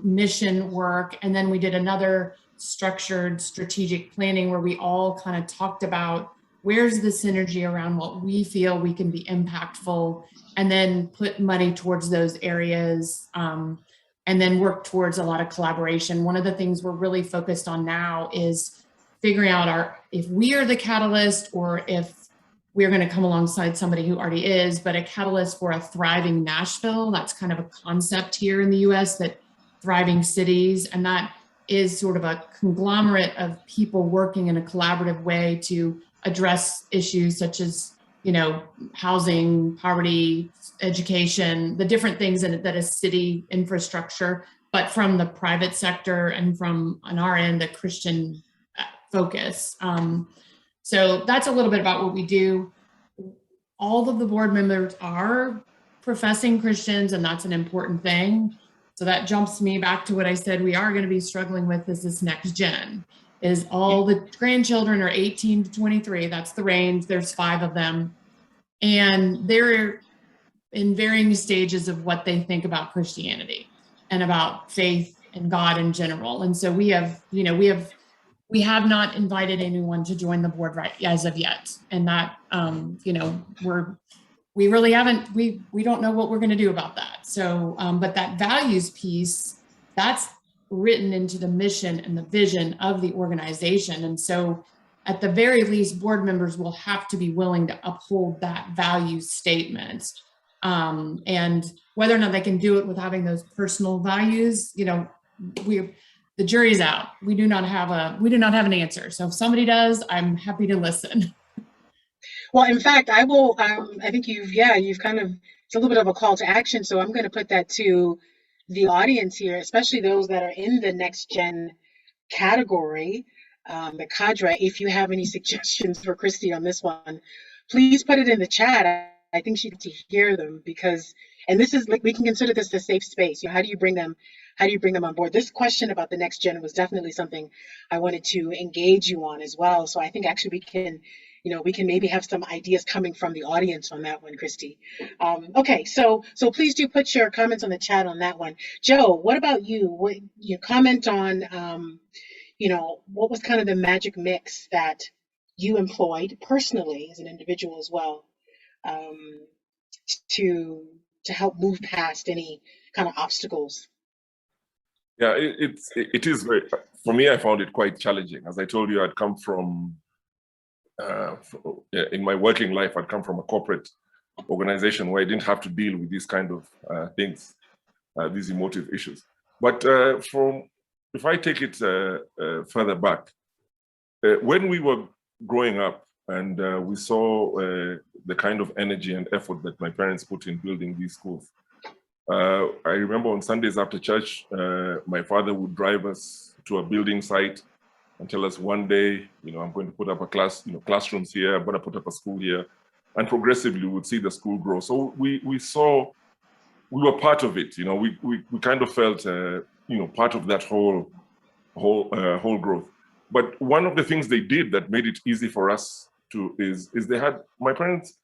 mission work. And then we did another structured strategic planning where we all kind of talked about where's the synergy around what we feel we can be impactful, and then put money towards those areas, and then work towards a lot of collaboration. One of the things we're really focused on now is figuring out if we are the catalyst, or if we're going to come alongside somebody who already is, but a catalyst for a thriving Nashville. That's kind of a concept here in the US, that thriving cities, and that is sort of a conglomerate of people working in a collaborative way to address issues such as, housing, poverty, education, the different things that a city infrastructure, but from the private sector and from, on our end, a Christian focus. So that's a little bit about what we do. All of the board members are professing Christians, and that's an important thing. So that jumps me back to what I said we are going to be struggling with, is this next gen. Is all the grandchildren are 18 to 23. That's the range. There's 5 of them. And they're in varying stages of what they think about Christianity and about faith and God in general. And so we have not invited anyone to join the board right as of yet. And that, we really haven't, we don't know what we're going to do about that. So, but that values piece, that's written into the mission and the vision of the organization. And so at the very least, board members will have to be willing to uphold that value statement. And whether or not they can do it with having those personal values, the jury's out. We do not have an answer. So if somebody does, I'm happy to listen. Well, in fact, I will, I think you've kind of, it's a little bit of a call to action. So I'm going to put that to the audience here, especially those that are in the next gen category, the cadre. If you have any suggestions for Christy on this one, please put it in the chat. I think she'd like to hear them, because, and this is we can consider this a safe space. How do you bring them on board? This question about the next gen was definitely something I wanted to engage you on as well. So I think actually we can we can maybe have some ideas coming from the audience on that one, Christy. Okay, so please do put your comments on the chat on that one. Joe, what about you? What you comment on? What was kind of the magic mix that you employed personally as an individual as well, to help move past any kind of obstacles? Yeah, it is very, for me, I found it quite challenging. As I told you, I'd come from, in my working life, I'd come from a corporate organization where I didn't have to deal with these kind of things, these emotive issues. But if I take it further back, when we were growing up and we saw the kind of energy and effort that my parents put in building these schools, I remember on Sundays after church, my father would drive us to a building site and tell us one day, I'm going to put up a classrooms here, I'm going to put up a school here. And progressively we would see the school grow. So we were part of it. We kind of felt, part of that whole growth. But one of the things they did that made it easy for us is they had, my parents,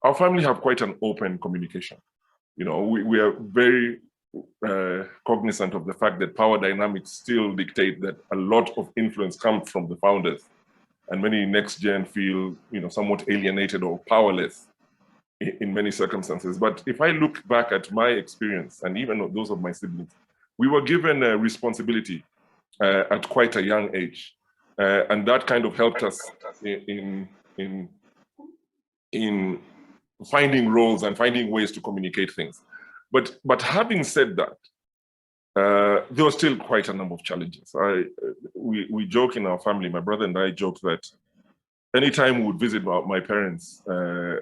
our family have quite an open communication. We are very cognizant of the fact that power dynamics still dictate that a lot of influence comes from the founders, and many next gen feel, somewhat alienated or powerless in many circumstances. But if I look back at my experience and even those of my siblings, we were given a responsibility at quite a young age, and that kind of helped us in finding roles and finding ways to communicate things. But having said that, there was still quite a number of challenges. We joke in our family, my brother and I joke that anytime we would visit my parents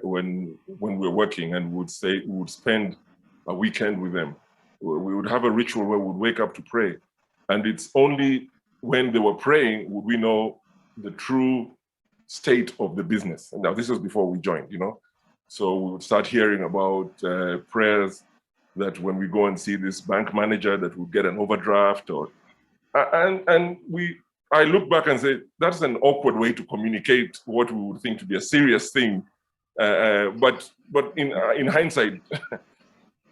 when we were working and we would spend a weekend with them, we would have a ritual where we would wake up to pray. And it's only when they were praying would we know the true state of the business. And now this was before we joined, So we would start hearing about prayers that when we go and see this bank manager that would get an overdraft, I look back and say, that's an awkward way to communicate what we would think to be a serious thing. But in hindsight,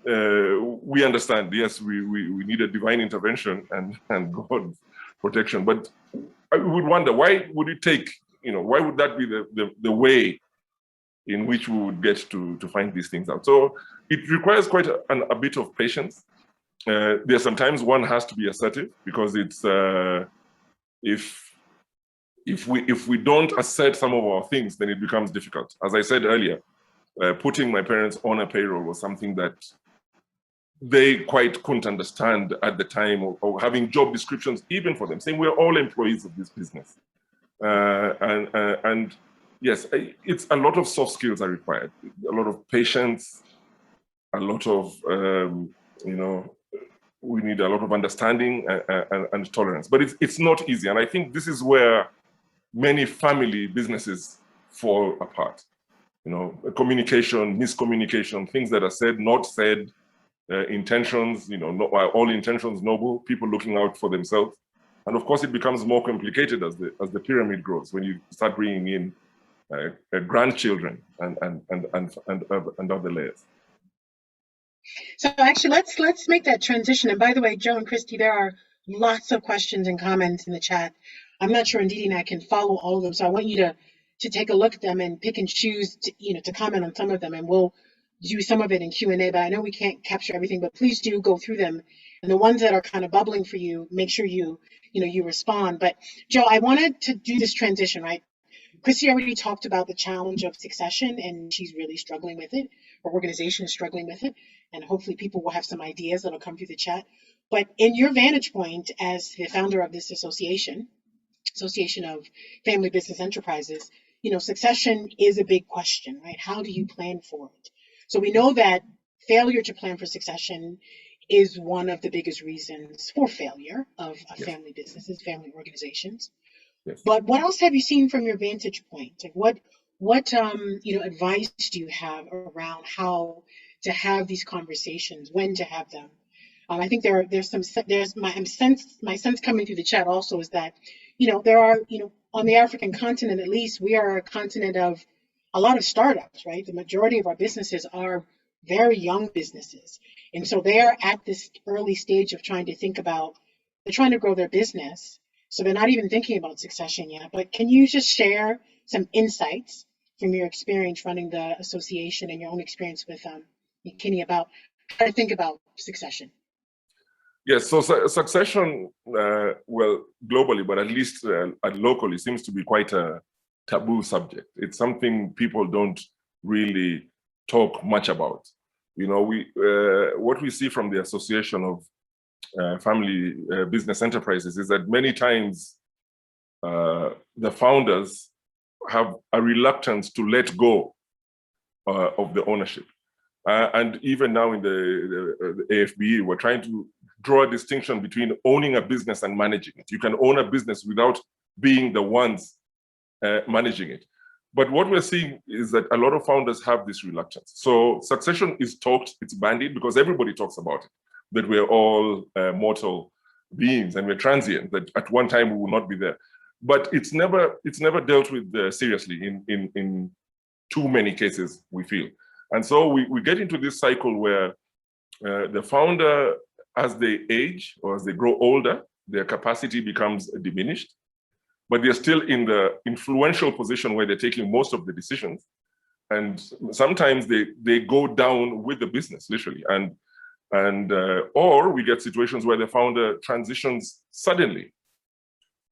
we understand, yes, we need a divine intervention and God's protection. But I would wonder, why would it take, why would that be the way in which we would get to find these things out? So it requires quite a bit of patience. There's sometimes one has to be assertive, because it's if we don't assert some of our things, then it becomes difficult. As I said earlier, putting my parents on a payroll was something that they quite couldn't understand at the time, or having job descriptions even for them, saying we're all employees of this business. And yes, it's a lot of soft skills are required, a lot of patience, a lot of, we need a lot of understanding and tolerance, but it's not easy. And I think this is where many family businesses fall apart. Communication, miscommunication, things that are said, not said, intentions, not all intentions noble, people looking out for themselves. And of course, it becomes more complicated as the pyramid grows, when you start bringing in grandchildren and other layers. So actually, let's make that transition. And by the way, Joe and Christy, there are lots of questions and comments in the chat. I'm not sure Ndidi and I can follow all of them, so I want you to take a look at them and pick and choose to comment on some of them, and we'll do some of it in Q&A. But I know we can't capture everything, but please do go through them. And the ones that are kind of bubbling for you, make sure you respond. But Joe, I wanted to do this transition, right? Christy already talked about the challenge of succession, and she's really struggling with it. Her organization is struggling with it, and hopefully people will have some ideas that'll come through the chat. But in your vantage point as the founder of this Association of Family Business Enterprises, succession is a big question, right? How do you plan for it? So we know that failure to plan for succession is one of the biggest reasons for failure of family businesses, family organizations. Yes. But what else have you seen from your vantage point? Like what advice do you have around how to have these conversations, when to have them? I think my sense coming through the chat also is that there are on the African continent, at least, we are a continent of a lot of startups, right? The majority of our businesses are very young businesses. And so they're at this early stage of trying to think about, they're trying to grow their business. So they're not even thinking about succession yet. But can you just share some insights from your experience running the association and your own experience with McKinney about how to think about succession? Yes, so succession, well, globally, but at least locally, seems to be quite a taboo subject. It's something people don't really talk much about. You know, what we see from the Association of Family Business Enterprises is that many times the founders have a reluctance to let go of the ownership. And even now in the AFBE, we're trying to draw a distinction between owning a business and managing it. You can own a business without being the ones managing it. But what we're seeing is that a lot of founders have this reluctance. So succession is talked, it's bandied, because everybody talks about it, that we're all mortal beings and we're transient, that at one time we will not be there. But it's never dealt with seriously in too many cases, we feel. And so we get into this cycle where the founder, as they age or as they grow older, their capacity becomes diminished, but they're still in the influential position where they're taking most of the decisions. And sometimes they go down with the business, literally. Or we get situations where the founder transitions suddenly,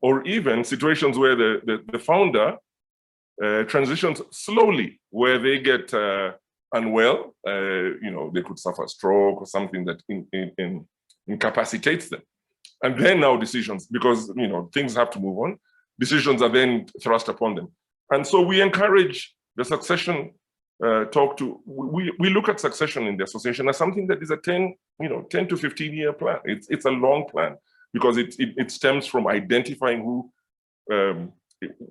or even situations where the founder transitions slowly, where they get unwell, you know, they could suffer a stroke or something that incapacitates them. And then now decisions, because, you know, things have to move on, decisions are then thrust upon them. And so we encourage the succession talk to, we look at succession in the association as something that is a 10 to 15 year plan. It's a long plan because it stems from identifying who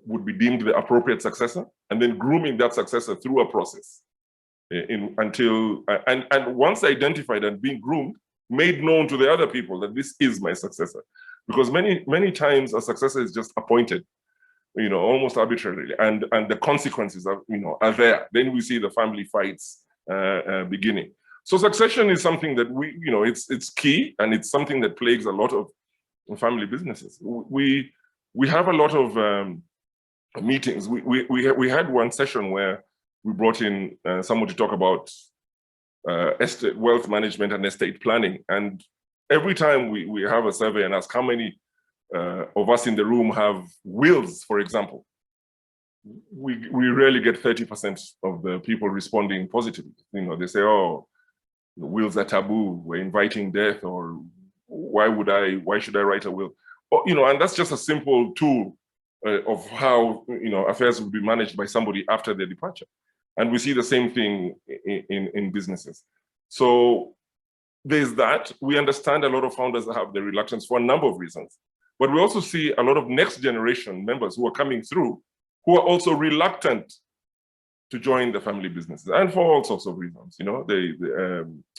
would be deemed the appropriate successor and then grooming that successor through a process until once identified and being groomed, made known to the other people that this is my successor. Because many times a successor is just appointed, you know, almost arbitrarily, and the consequences are, you know, are there. Then we see the family fights beginning. So succession is something that you know, it's key, and it's something that plagues a lot of family businesses. We have a lot of meetings. We had one session where we brought in someone to talk about estate, wealth management and estate planning. And every time we have a survey and ask how many of us in the room have wills, for example, we rarely get 30% of the people responding positively. You know, they say, oh, the wills are taboo, we're inviting death, or why should I write a will? Or, you know, and that's just a simple tool of how, you know, affairs will be managed by somebody after their departure. And we see the same thing in businesses. So there's that. We understand a lot of founders have the reluctance for a number of reasons. But we also see a lot of next generation members who are coming through who are also reluctant to join the family businesses, and for all sorts of reasons. You know,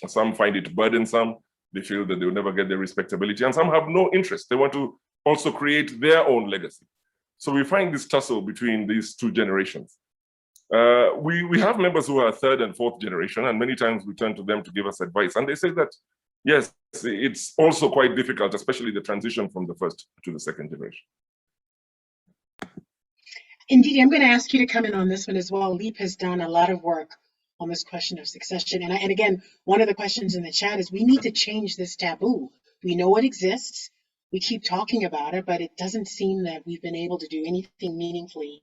some find it burdensome. They feel that they will never get their respectability, and some have no interest. They want to also create their own legacy. So we find this tussle between these two generations. We have members who are third and fourth generation, and many times we turn to them to give us advice. And they say that, yes, it's also quite difficult, especially the transition from the first to the second generation. Indeed, I'm going to ask you to come in on this one as well. Leap has done a lot of work on this question of succession. And again, one of the questions in the chat is we need to change this taboo. We know it exists. We keep talking about it, but it doesn't seem that we've been able to do anything meaningfully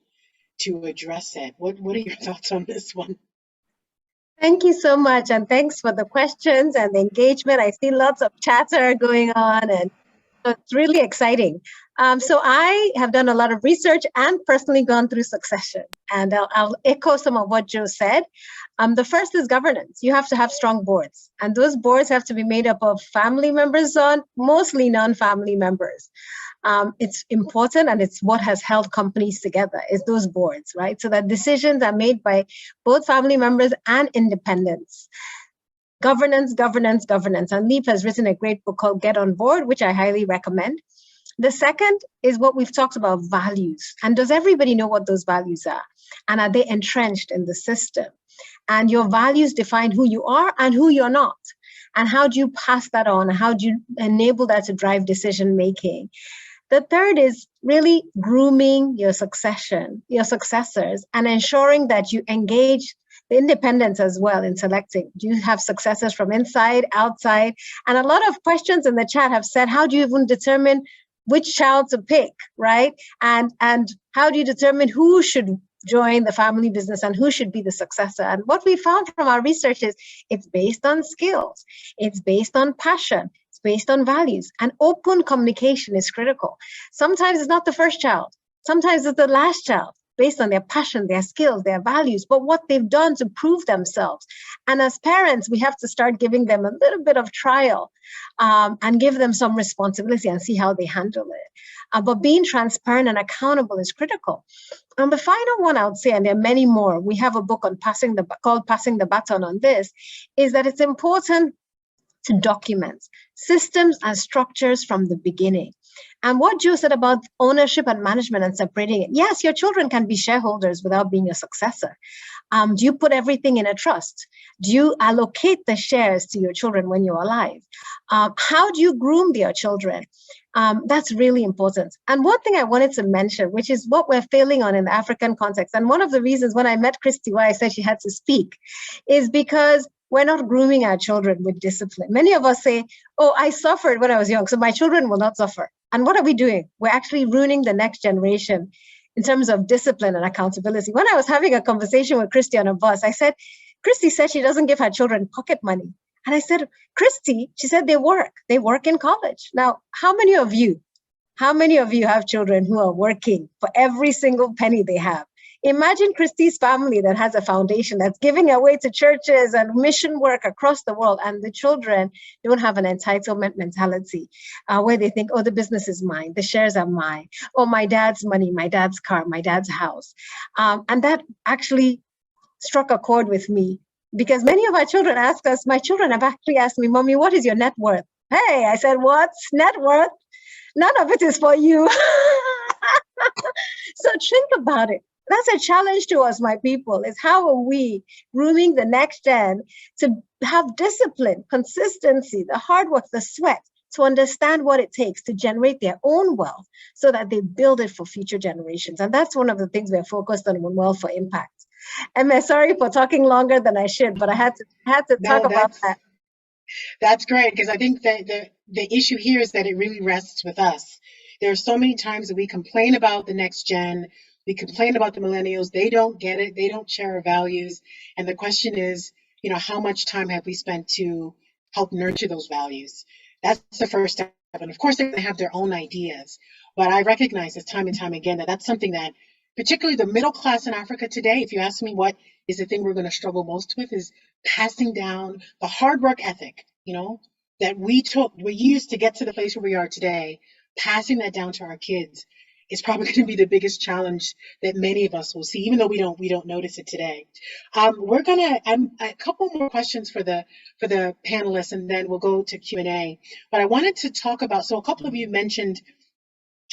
to address it. What are your thoughts on this one? Thank you so much, and thanks for the questions and the engagement. I see lots of chatter going on, and it's really exciting. So I have done a lot of research and personally gone through succession, and I'll echo some of what Joe said. The first is governance. You have to have strong boards, and those boards have to be made up of family members or mostly non-family members. It's important, and it's what has held companies together, is those boards, right? So that decisions are made by both family members and independents. Governance, governance, governance. And Leap has written a great book called Get on Board, which I highly recommend. The second is what we've talked about, values. And does everybody know what those values are? And are they entrenched in the system? And your values define who you are and who you're not. And how do you pass that on? How do you enable that to drive decision making? The third is really grooming your successors, and ensuring that you engage the independents as well in selecting. Do you have successors from inside, outside? And a lot of questions in the chat have said, how do you even determine which child to pick, right? And how do you determine who should join the family business and who should be the successor? And what we found from our research is it's based on skills, it's based on passion, it's based on values, and open communication is critical. Sometimes it's not the first child, sometimes it's the last child, based on their passion, their skills, their values, but what they've done to prove themselves. And as parents, we have to start giving them a little bit of trial and give them some responsibility and see how they handle it. But being transparent and accountable is critical. And the final one I would say, and there are many more, we have a book on called Passing the Baton on this, is that it's important to document systems and structures from the beginning. And what Joe said about ownership and management and separating it. Yes, your children can be shareholders without being a successor. Do you put everything in a trust? Do you allocate the shares to your children when you're alive? How do you groom their children? That's really important. And one thing I wanted to mention, which is what we're failing on in the African context, and one of the reasons when I met Christy, why I said she had to speak, is because we're not grooming our children with discipline. Many of us say, oh, I suffered when I was young, so my children will not suffer. And what are we doing? We're actually ruining the next generation in terms of discipline and accountability. When I was having a conversation with Christy on a bus, I said, Christy said she doesn't give her children pocket money. And I said, Christy, she said they work in college. Now, how many of you have children who are working for every single penny they have? Imagine Christy's family that has a foundation that's giving away to churches and mission work across the world, and the children don't have an entitlement mentality where they think, oh, the business is mine, the shares are mine, oh, my dad's money, my dad's car, my dad's house. And that actually struck a chord with me, because many of our children ask us, my children have actually asked me, Mommy, what is your net worth? Hey, I said, what's net worth? None of it is for you. So think about it. That's a challenge to us, my people, is how are we grooming the next gen to have discipline, consistency, the hard work, the sweat, to understand what it takes to generate their own wealth so that they build it for future generations. And that's one of the things we're focused on in Wealth for Impact. And sorry for talking longer than I should, but I had to talk about that. That's great, because I think that the issue here is that it really rests with us. There are so many times that we complain about the next gen, we complain about the millennials, they don't get it, they don't share our values. And the question is, how much time have we spent to help nurture those values? That's the first step. And of course, they're going to have their own ideas. But I recognize this time and time again that that's something that, particularly the middle class in Africa today, if you ask me what is the thing we're going to struggle most with, is passing down the hard work ethic, that we used to get to the place where we are today. Passing that down to our kids is probably going to be the biggest challenge that many of us will see, even though we don't notice it today. We're gonna a couple more questions for the panelists, and then we'll go to Q&A. But I wanted to talk about, so a couple of you mentioned,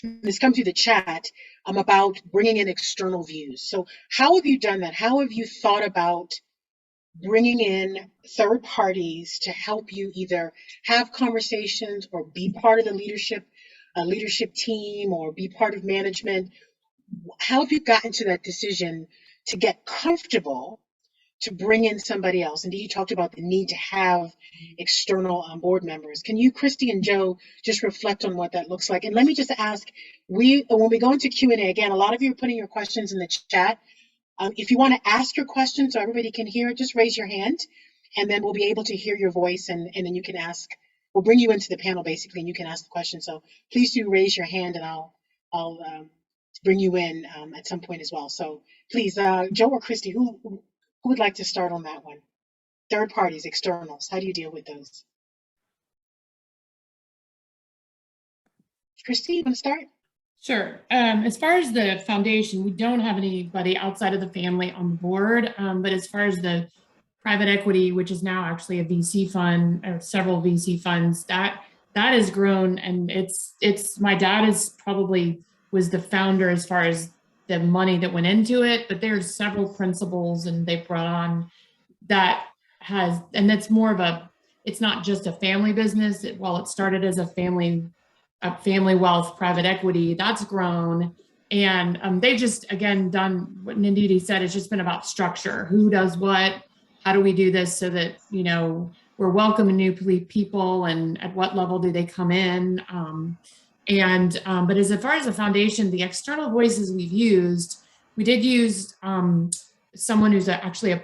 this come through the chat, about bringing in external views. So how have you done that? How have you thought about bringing in third parties to help you either have conversations or be part of the leadership team or be part of management? How have you gotten to that decision to get comfortable to bring in somebody else? And you talked about the need to have external board members. Can you, Christy and Joe, just reflect on what that looks like? And let me just ask, when we go into Q&A, again, a lot of you are putting your questions in the chat. If you want to ask your question so everybody can hear it, just raise your hand, and then we'll be able to hear your voice, and then you can ask. We'll bring you into the panel, basically, and you can ask the question. So please do raise your hand, and I'll bring you in at some point as well. So please, Joe or Christy, who would like to start on that one? Third parties, externals, how do you deal with those? Christy, you want to start? Sure. As far as the foundation, we don't have anybody outside of the family on the board, but as far as the private equity, which is now actually a VC fund or several VC funds, that that has grown, and it's my dad is probably was the founder as far as the money that went into it, but there's several principles and they brought on that has, and that's more of a, it's not just a family business. While it started as a family wealth private equity, that's grown. And they've just, again, done what Ndidi said. It's just been about structure. Who does what? How do we do this so that, you know, we're welcoming new people, and at what level do they come in? But as far as the foundation, the external voices we've used, we did use someone who's actually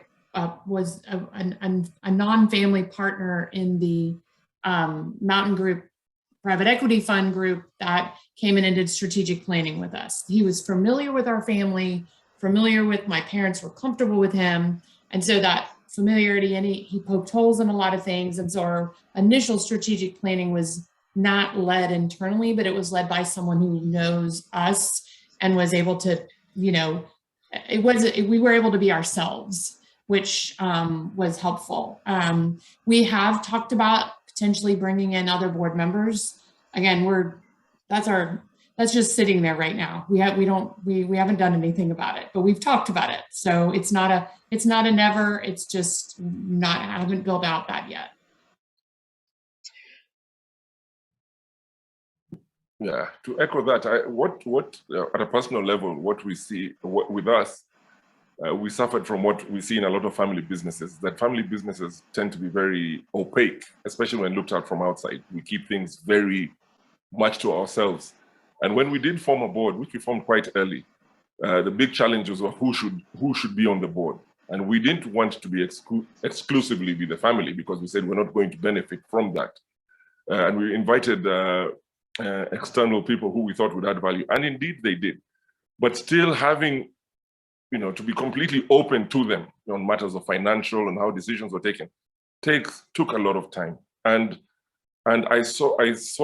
was a non-family partner in the Mountain Group private equity fund group that came in and did strategic planning with us. He was familiar with our family, familiar with my parents, were comfortable with him. And so that familiarity, and he poked holes in a lot of things. And so our initial strategic planning was not led internally, but it was led by someone who knows us and was able to, you know, we were able to be ourselves, which was helpful. We have talked about potentially bringing in other board members. Again, that's just sitting there right now. We haven't done anything about it, but we've talked about it. So it's not a never, it's just I haven't built out that yet. Yeah, to echo that, what at a personal level, what we see with us, we suffered from what we see in a lot of family businesses, that family businesses tend to be very opaque, especially when looked at from outside. We keep things very much to ourselves. And when we did form a board, which we formed quite early, the big challenge was who should be on the board. And we didn't want to be exclusively be the family, because we said we're not going to benefit from that. And we invited external people who we thought would add value. And indeed they did. But still having, you know, to be completely open to them on matters of financial and how decisions were taken took a lot of time. And I saw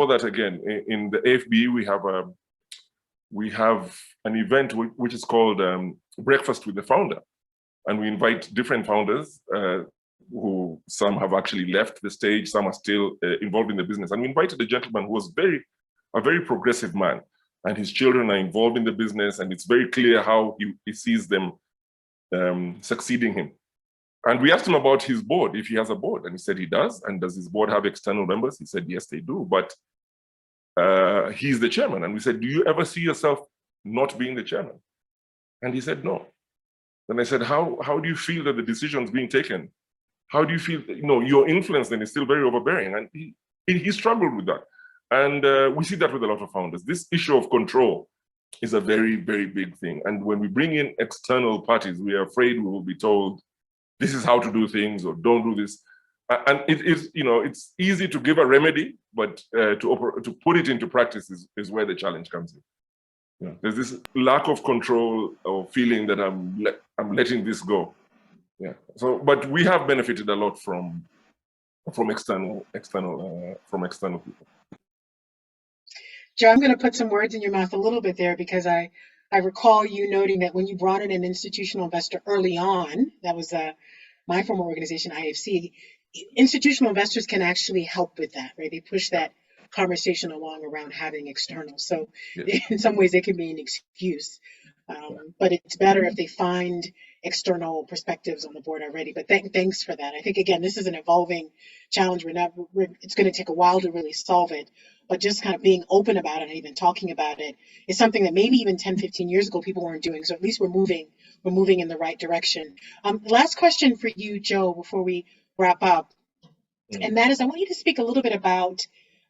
that again in the AFB. We have an event which is called Breakfast with the Founder, and we invite different founders who some have actually left the stage, some are still involved in the business. And we invited a gentleman who was a very progressive man, and his children are involved in the business, and it's very clear how he sees them succeeding him. And we asked him about his board, if he has a board, and he said he does. And does his board have external members? He said, yes, they do, but he's the chairman. And we said, do you ever see yourself not being the chairman? And he said, no. Then I said, how do you feel that the decisions being taken? How do you feel, you know, your influence then is still very overbearing? And he struggled with that. And we see that with a lot of founders. This issue of control is a very, very big thing. And when we bring in external parties, we are afraid we will be told, this is how to do things, or don't do this. And it is, you know, it's easy to give a remedy, but to put it into practice is where the challenge comes in. Yeah. There's this lack of control or feeling that I'm letting this go. Yeah. So, but we have benefited a lot from external people. Joe, I'm going to put some words in your mouth a little bit there, because I recall you noting that when you brought in an institutional investor early on, that was my former organization, IFC, institutional investors can actually help with that, right? They push that conversation along around having external. So yes, in some ways, they can be an excuse. But it's better if they find external perspectives on the board already. But thanks for that. I think, again, this is an evolving challenge. It's going to take a while to really solve it. But just kind of being open about it and even talking about it is something that maybe even 10, 15 years ago people weren't doing. So at least we're moving in the right direction. Last question for you, Joe, before we wrap up. And that is, I want you to speak a little bit about,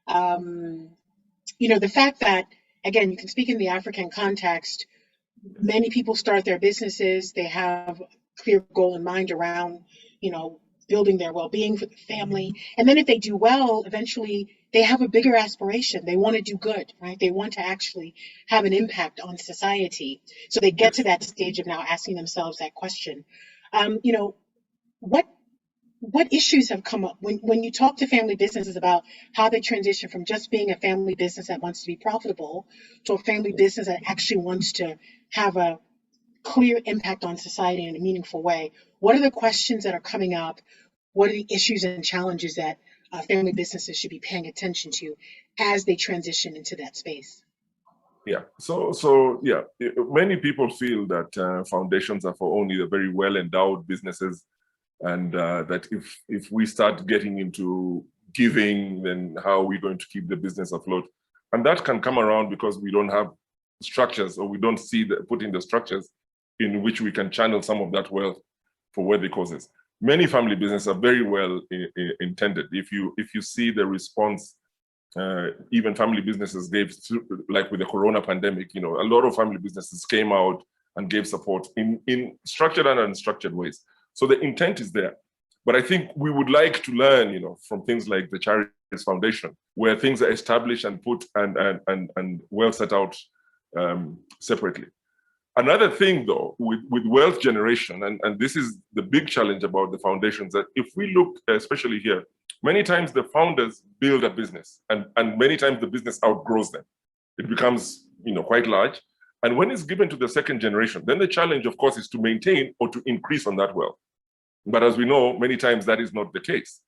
you know, the fact that, again, you can speak in the African context. Many people start their businesses. They have a clear goal in mind around, you know, building their well-being for the family. And then if they do well, eventually they have a bigger aspiration. They want to do good, right? They want to actually have an impact on society. So they get to that stage of now asking themselves that question. You know, what issues have come up when you talk to family businesses about how they transition from just being a family business that wants to be profitable to a family business that actually wants to have a clear impact on society in a meaningful way? What are the questions that are coming up? What are the issues and challenges that family businesses should be paying attention to as they transition into that space? Yeah, so yeah, many people feel that foundations are for only the very well-endowed businesses, and that if we start getting into giving, then how are we going to keep the business afloat? And that can come around because we don't have structures, or we don't see put in the structures in which we can channel some of that wealth for worthy causes. Many family businesses are very well intended. If you see the response, even family businesses gave, like with the Corona pandemic, a lot of family businesses came out and gave support in structured and unstructured ways. So the intent is there. But I think we would like to learn, from things like the Charities Foundation, where things are established and put and well set out separately. Another thing, though, with wealth generation, and this is the big challenge about the foundations, that if we look, especially here, many times the founders build a business, and many times the business outgrows them. It becomes, quite large. And when it's given to the second generation, then the challenge, of course, is to maintain or to increase on that wealth. But as we know, many times that is not the case.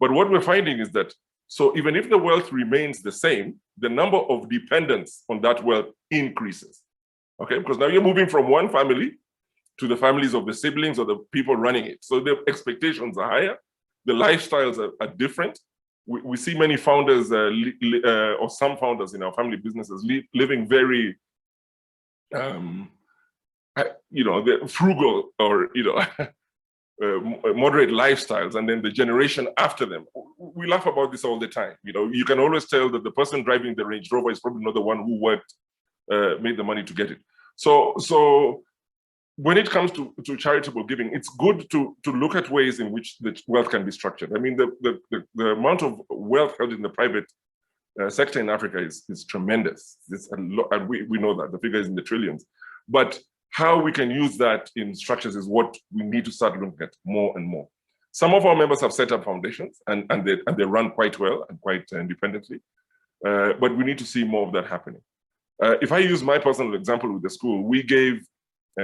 But what we're finding is that, so even if the wealth remains the same, the number of dependents on that wealth increases. Okay, because now you're moving from one family to the families of the siblings or the people running it. So the expectations are higher, the lifestyles are different. We see many founders or some founders in our family businesses living very, the frugal or, moderate lifestyles, and then the generation after them. We laugh about this all the time. You can always tell that the person driving the Range Rover is probably not the one who worked, made the money to get it. So when it comes to charitable giving, it's good to look at ways in which the wealth can be structured. I mean, the amount of wealth held in the private sector in Africa is tremendous. It's a lot, and we know that the figure is in the trillions. But how we can use that in structures is what we need to start looking at more and more. Some of our members have set up foundations, and they run quite well and quite independently. But we need to see more of that happening. If I use my personal example with the school, we gave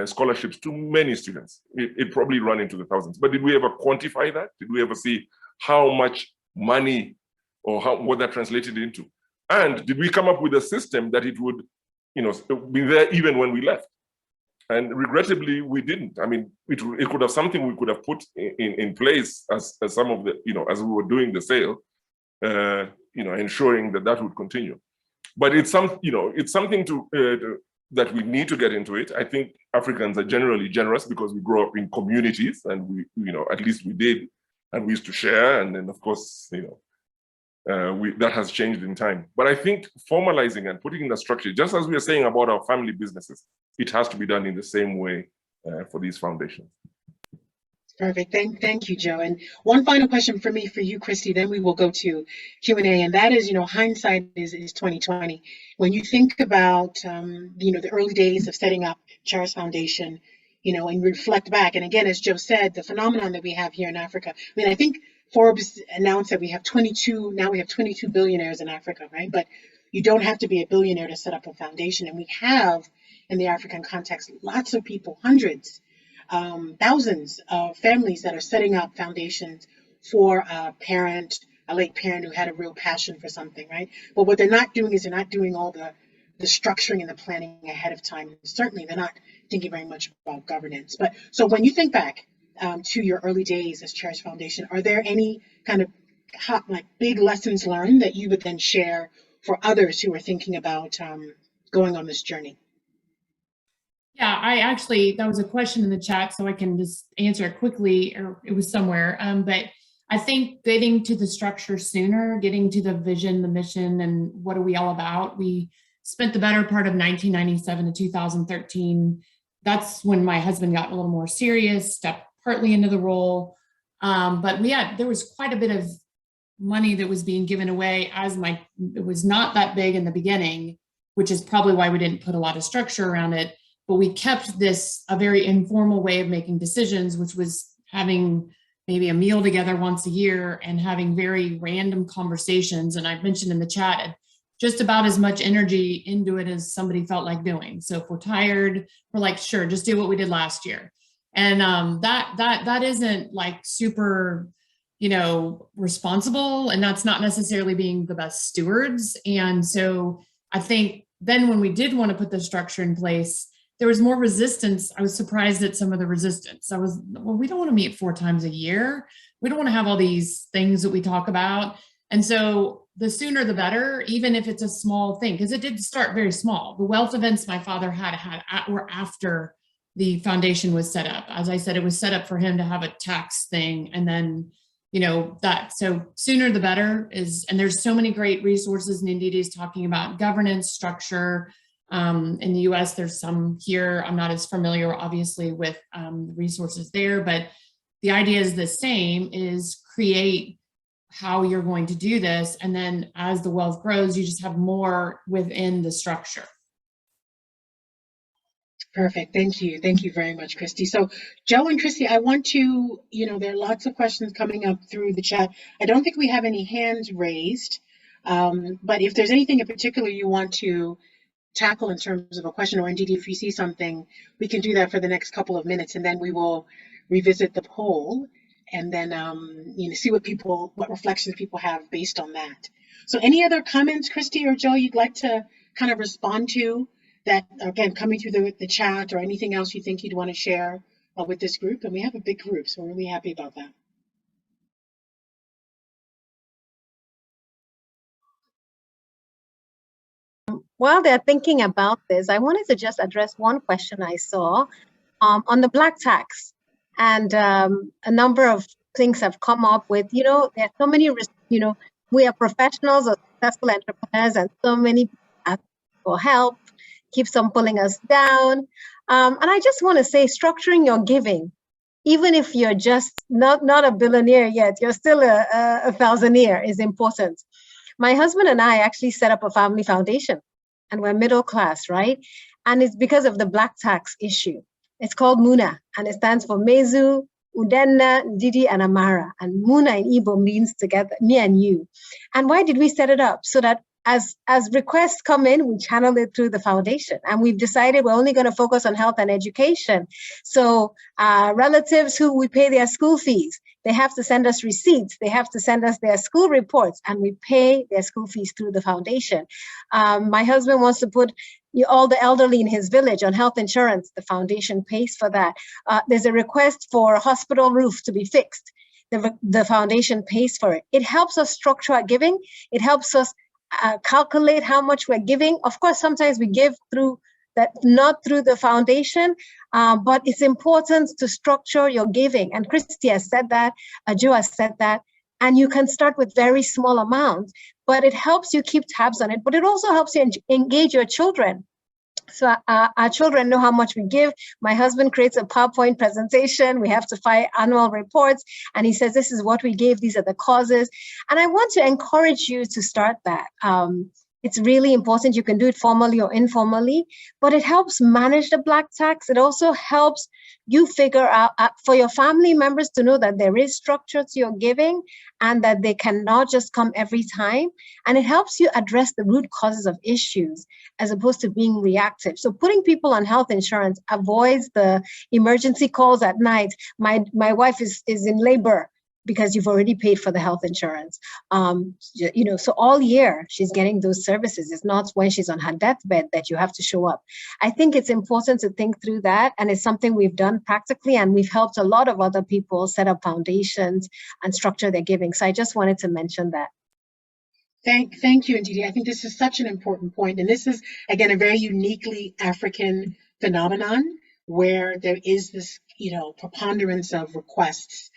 scholarships to many students. It probably ran into the thousands. But did we ever quantify that? Did we ever see how much money or what that translated into? And did we come up with a system that it would, be there even when we left? And regrettably, we didn't. I mean, it could have something we could have put in place as some of the, as we were doing the sale, ensuring that would continue. But it's something that we need to get into it. I think Africans are generally generous because we grow up in communities, and we, at least we did, and we used to share. And then, of course, that has changed in time. But I think formalizing and putting in the structure, just as we are saying about our family businesses, it has to be done in the same way for these foundations. Perfect. Thank you, Joe. And one final question for you, Christy, then we will go to Q&A. And that is, hindsight is 2020. When you think about, the early days of setting up Charities Foundation, and reflect back. And again, as Joe said, the phenomenon that we have here in Africa, I think Forbes announced that we have 22 billionaires in Africa, right? But you don't have to be a billionaire to set up a foundation. And we have, in the African context, lots of people, hundreds, thousands of families that are setting up foundations for a late parent who had a real passion for something, right? But what they're not doing is they're not doing all the structuring and the planning ahead of time. Certainly, they're not thinking very much about governance. But so when you think back to your early days as Charities Foundation, are there any kind of big lessons learned that you would then share for others who are thinking about going on this journey? Yeah, that was a question in the chat, so I can just answer it quickly, or it was somewhere. But I think getting to the structure sooner, getting to the vision, the mission, and what are we all about. We spent the better part of 1997 to 2013. That's when my husband got a little more serious, stepped partly into the role. But there was quite a bit of money that was being given away it was not that big in the beginning, which is probably why we didn't put a lot of structure around it. But we kept this a very informal way of making decisions, which was having maybe a meal together once a year and having very random conversations. And I mentioned in the chat, just about as much energy into it as somebody felt like doing. So if we're tired, we're like, sure, just do what we did last year. And that isn't like super responsible, and that's not necessarily being the best stewards. And so I think then when we did want to put the structure in place, there was more resistance. I was surprised at some of the resistance. We don't want to meet 4 times a year. We don't want to have all these things that we talk about. And so the sooner the better, even if it's a small thing, because it did start very small. The wealth events my father had were after the foundation was set up. As I said, it was set up for him to have a tax thing. And then, so sooner the better and there's so many great resources. And Ndidi is talking about governance structure. In the US, there's some here. I'm not as familiar, obviously, with the resources there, but the idea is the same, is create how you're going to do this. And then as the wealth grows, you just have more within the structure. Perfect. Thank you. Thank you very much, Christy. So Joe and Christy, I want to, there are lots of questions coming up through the chat. I don't think we have any hands raised, but if there's anything in particular you want to tackle in terms of a question, or indeed if you see something, we can do that for the next couple of minutes, and then we will revisit the poll and then see what reflections people have based on that. So any other comments, Christy or Joe, you'd like to kind of respond to that, again, coming through the chat, or anything else you think you'd want to share with this group? And we have a big group, so we're really happy about that. While they're thinking about this, I wanted to just address one question I saw on the black tax. And a number of things have come up with, there are so many, we are professionals or successful entrepreneurs, and so many people ask for help, keeps on pulling us down. And I just want to say, structuring your giving, even if you're just not a billionaire yet, you're still a thousandaire, is important. My husband and I actually set up a family foundation, and we're middle class, right? And it's because of the black tax issue. It's called MUNA, and it stands for Mezu, Udenna, Ndidi, and Amara. And MUNA in Igbo means together, me and you. And why did we set it up? So that as requests come in, we channel it through the foundation. And we've decided we're only going to focus on health and education. So relatives who we pay their school fees, they have to send us receipts. They have to send us their school reports, and we pay their school fees through the foundation. My husband wants to put all the elderly in his village on health insurance. The foundation pays for that. There's a request for a hospital roof to be fixed. The foundation pays for it. It helps us structure our giving. It helps us calculate how much we're giving. Of course, sometimes we give through that, not through the foundation, but it's important to structure your giving. And Christy has said that, Joe has said that, and you can start with very small amounts, but it helps you keep tabs on it, but it also helps you engage your children. So our children know how much we give. My husband creates a PowerPoint presentation. We have to file annual reports, and he says, this is what we gave. These are the causes. And I want to encourage you to start that. It's really important. You can do it formally or informally, but it helps manage the black tax. It also helps you figure out for your family members to know that there is structure to your giving and that they cannot just come every time. And it helps you address the root causes of issues as opposed to being reactive. So putting people on health insurance avoids the emergency calls at night. My wife is in labor, because you've already paid for the health insurance. So all year she's getting those services. It's not when she's on her deathbed that you have to show up. I think it's important to think through that, and it's something we've done practically, and we've helped a lot of other people set up foundations and structure their giving. So I just wanted to mention that. Thank you, Ndidi. I think this is such an important point, and this is, again, a very uniquely African phenomenon where there is this, preponderance of requests.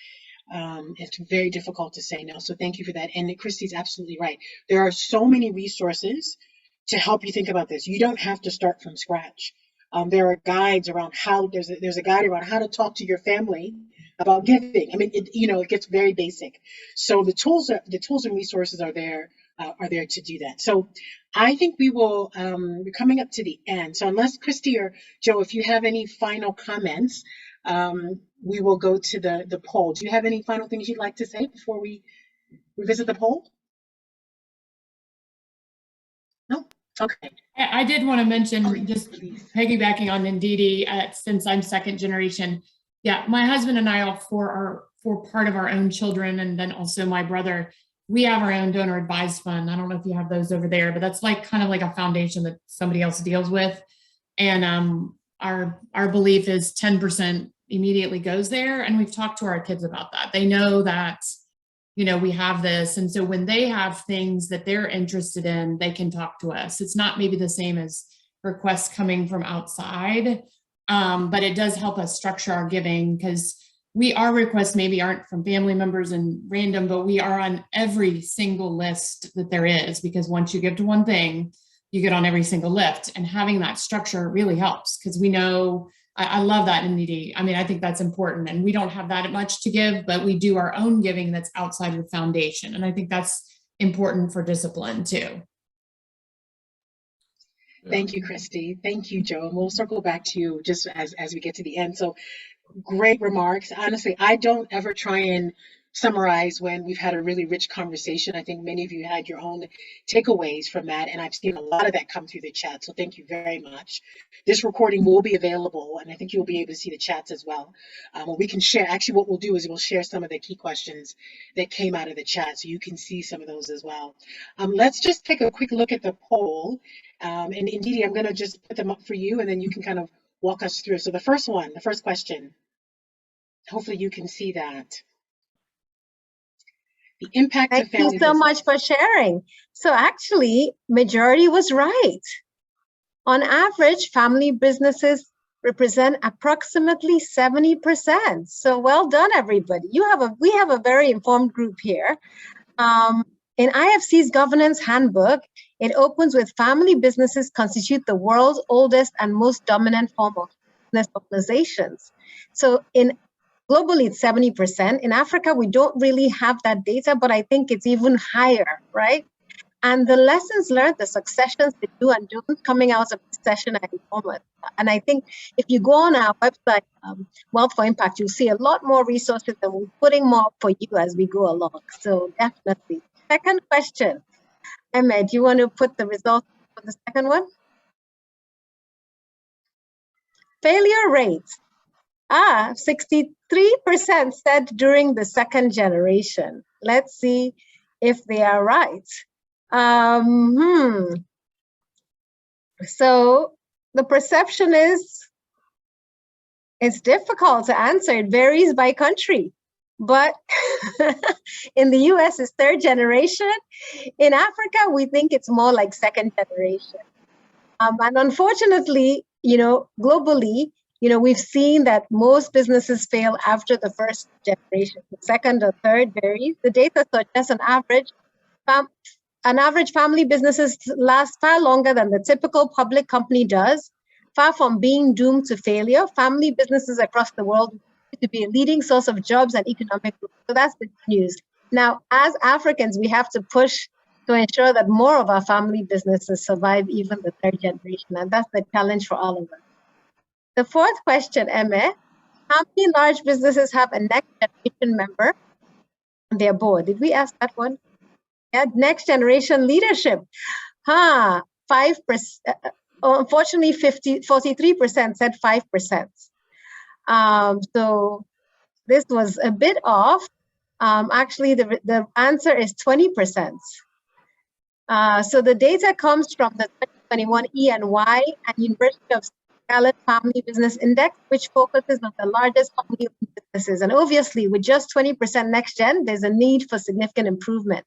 It's very difficult to say no. So thank you for that. And Christy's absolutely right. There are so many resources to help you think about this. You don't have to start from scratch. There are guides around how, there's a guide around how to talk to your family about giving. I mean, it gets very basic. So the tools and resources are there to do that. So I think we're coming up to the end. So unless Christy or Joe, if you have any final comments, we will go to the poll. Do you have any final things you'd like to say before we revisit the poll? No? Okay. I did want to mention, just piggybacking on Ndidi, since I'm second generation, Yeah, my husband and I, all for part of our own children, and then also my brother, we have our own donor advised fund. I don't know if you have those over there, but that's like kind of like a foundation that somebody else deals with. And our belief is 10% immediately goes there. And we've talked to our kids about that. They know that, you know, we have this. And so when they have things that they're interested in, they can talk to us. It's not maybe the same as requests coming from outside, but it does help us structure our giving, because our requests maybe aren't from family members and random, but we are on every single list that there is, because once you give to one thing, you get on every single list. And having that structure really helps, because we know, I love that, Ndidi. I mean, I think that's important, and we don't have that much to give, but we do our own giving that's outside of the foundation. And I think that's important for discipline too. Thank you, Christy. Thank you, Joe. And we'll circle back to you just as we get to the end. So great remarks. Honestly, I don't ever try and summarize when we've had a really rich conversation. I think many of you had your own takeaways from that, and I've seen a lot of that come through the chat. So thank you very much. This recording will be available, and I think you'll be able to see the chats as well. We can share. Actually, what we'll do is we'll share some of the key questions that came out of the chat, so you can see some of those as well. Let's just take a quick look at the poll. And Ndidi, I'm going to just put them up for you, and then you can kind of walk us through. So the first question, hopefully you can see that. The impact of family Thank you so much for sharing. So actually, majority was right. On average, family businesses represent approximately 70%. So well done, everybody. We have a very informed group here. In IFC's governance handbook, it opens with family businesses constitute the world's oldest and most dominant form of business organizations. So globally, it's 70%. In Africa, we don't really have that data, but I think it's even higher, right? And the lessons learned, the successions, the do and don't coming out of this session are enormous. And I think if you go on our website, Wealth for Impact, you'll see a lot more resources, and we're putting more for you as we go along. So definitely. Second question. Ahmed, do you want to put the results for the second one? Failure rates. 63% said during the second generation. Let's see if they are right. So the perception is it's difficult to answer. It varies by country. But in the US, it's third generation. In Africa, we think it's more like second generation. And unfortunately, globally, we've seen that most businesses fail after the first generation. The second or third varies. The data suggests an average family businesses last far longer than the typical public company does. Far from being doomed to failure, family businesses across the world to be a leading source of jobs and economic growth. So that's the news. Now, as Africans, we have to push to ensure that more of our family businesses survive even the third generation. And that's the challenge for all of us. The fourth question, Emme, how many large businesses have a next generation member on their board? Did we ask that one? Yeah, next generation leadership. 5%. Unfortunately, 43% said 5%. So this was a bit off. Actually, the answer is 20%. So the data comes from the 2021 E&Y and University of Scarlet Family Business Index, which focuses on the largest family businesses. And obviously, with just 20% next gen, there's a need for significant improvement.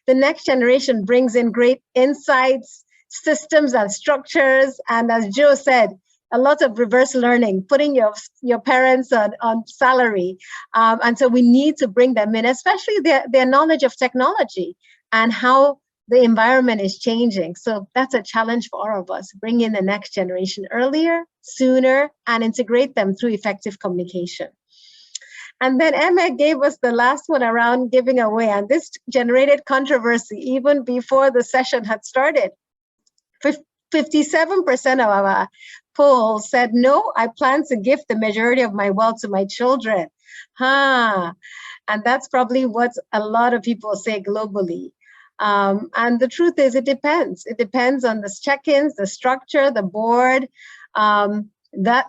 The next generation brings in great insights, systems and structures, and as Joe said, a lot of reverse learning, putting your parents on salary. And so we need to bring them in, especially their knowledge of technology and how the environment is changing. So that's a challenge for all of us. Bring in the next generation earlier, sooner, and integrate them through effective communication. And then Emma gave us the last one around giving away, and this generated controversy even before the session had started. 57% of our poll said, no, I plan to give the majority of my wealth to my children. And that's probably what a lot of people say globally. And the truth is, it depends. It depends on the check-ins, the structure, the board. That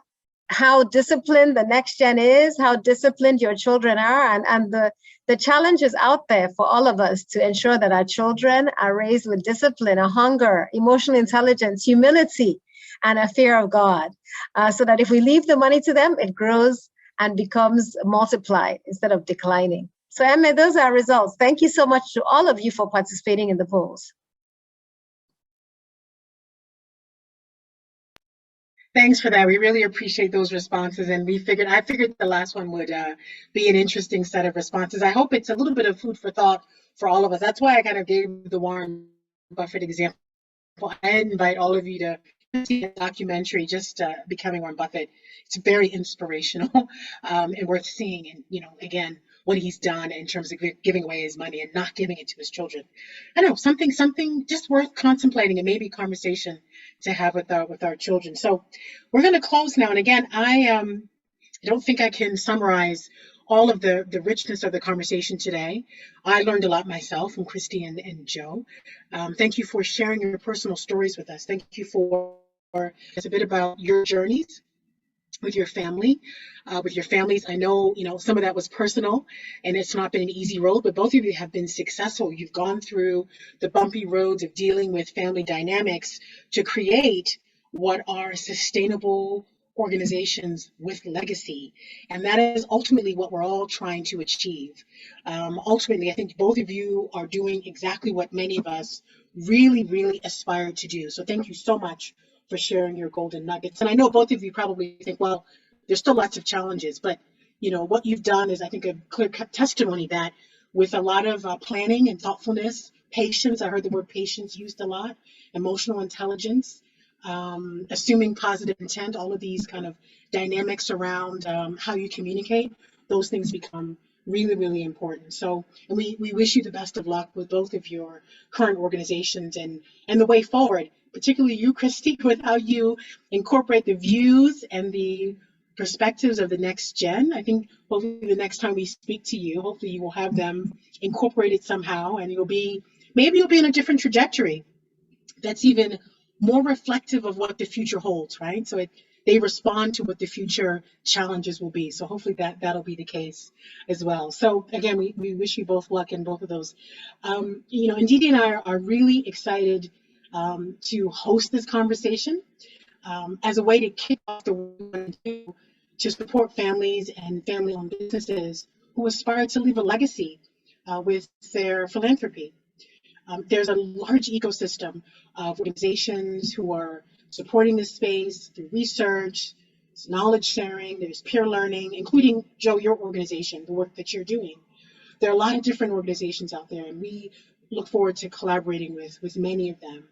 how disciplined the next gen is, how disciplined your children are, and the challenge is out there for all of us to ensure that our children are raised with discipline, a hunger, emotional intelligence, humility, and a fear of God, so that if we leave the money to them, it grows and becomes multiplied instead of declining. So Emma, those are our results. Thank you so much to all of you for participating in the polls. Thanks for that. We really appreciate those responses, and I figured the last one would be an interesting set of responses. I hope it's a little bit of food for thought for all of us. That's why I kind of gave the Warren Buffett example. I invite all of you to see a documentary, just Becoming Warren Buffett. It's very inspirational and worth seeing. And again, what he's done in terms of giving away his money and not giving it to his children. I know, something just worth contemplating, and maybe conversation to have with our children. So we're going to close now. And again, I don't think I can summarize all of the richness of the conversation today. I learned a lot myself from Christy and Joe. Thank you for sharing your personal stories with us. Thank you for it's a bit about your journeys with your family, with your families. I know, some of that was personal and it's not been an easy road, but both of you have been successful. You've gone through the bumpy roads of dealing with family dynamics to create what are sustainable organizations with legacy. And that is ultimately what we're all trying to achieve. Ultimately, I think both of you are doing exactly what many of us really, really aspire to do. So thank you so much for sharing your golden nuggets. And I know both of you probably think, well, there's still lots of challenges, but what you've done is, I think, a clear testimony that with a lot of planning and thoughtfulness, patience, I heard the word patience used a lot, emotional intelligence, assuming positive intent, all of these kind of dynamics around how you communicate, those things become really, really important. So, and we wish you the best of luck with both of your current organizations and the way forward, particularly you, Christy, with how you incorporate the views and the perspectives of the next gen. I think hopefully the next time we speak to you, hopefully you will have them incorporated somehow, and maybe you'll be in a different trajectory that's even more reflective of what the future holds, right? So they respond to what the future challenges will be. So hopefully that'll be the case as well. So again, we wish you both luck in both of those. Ndidi and I are really excited to host this conversation as a way to kick off the work to support families and family-owned businesses who aspire to leave a legacy with their philanthropy. There's a large ecosystem of organizations who are supporting this space through research, knowledge sharing, there's peer learning, including, Joe, your organization, the work that you're doing. There are a lot of different organizations out there, and we look forward to collaborating with many of them.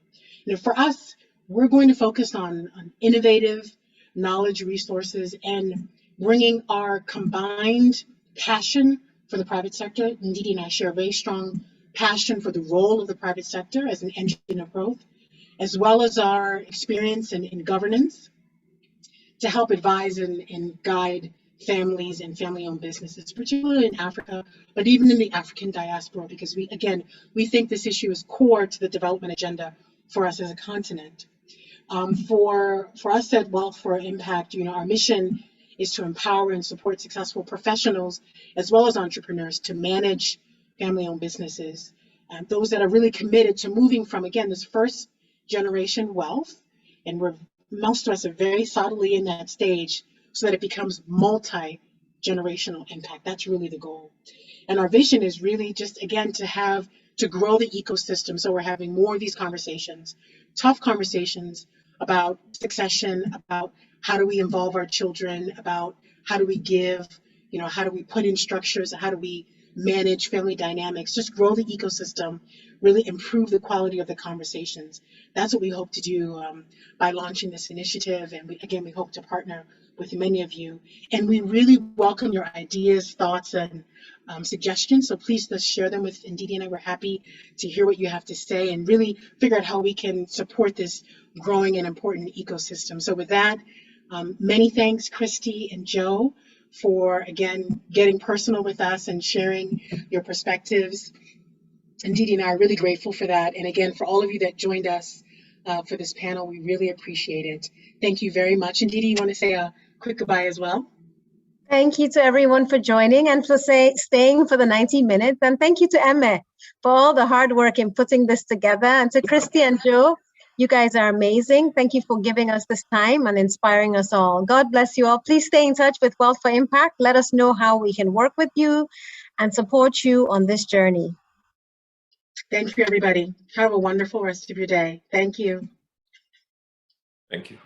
For us, we're going to focus on innovative knowledge resources and bringing our combined passion for the private sector. Ndidi and I share a very strong passion for the role of the private sector as an engine of growth, as well as our experience in governance to help advise and guide families and family-owned businesses, particularly in Africa, but even in the African diaspora, because we think this issue is core to the development agenda for us as a continent. For us at Wealth for Impact, our mission is to empower and support successful professionals as well as entrepreneurs to manage family-owned businesses, those that are really committed to moving from, again, this first generation wealth, and most of us are very solidly in that stage, so that it becomes multi-generational impact. That's really the goal. And our vision is really just, again, to grow the ecosystem. So we're having more of these conversations, tough conversations about succession, about how do we involve our children, about how do we give, how do we put in structures, how do we manage family dynamics, just grow the ecosystem, really improve the quality of the conversations. That's what we hope to do by launching this initiative. And we hope to partner with many of you. And we really welcome your ideas, thoughts, and suggestions. So please just share them with Ndidi and I. We're happy to hear what you have to say and really figure out how we can support this growing and important ecosystem. So with that, many thanks, Christy and Joe, for, again, getting personal with us and sharing your perspectives. Ndidi and I are really grateful for that. And again, for all of you that joined us for this panel, we really appreciate it. Thank you very much. Ndidi, you want to say a quick goodbye as well. Thank you to everyone for joining and for staying for the 90 minutes. And thank you to Emme for all the hard work in putting this together. And to Christy and Joe, you guys are amazing. Thank you for giving us this time and inspiring us all. God bless you all. Please stay in touch with Wealth for Impact. Let us know how we can work with you and support you on this journey. Thank you, everybody. Have a wonderful rest of your day. Thank you. Thank you.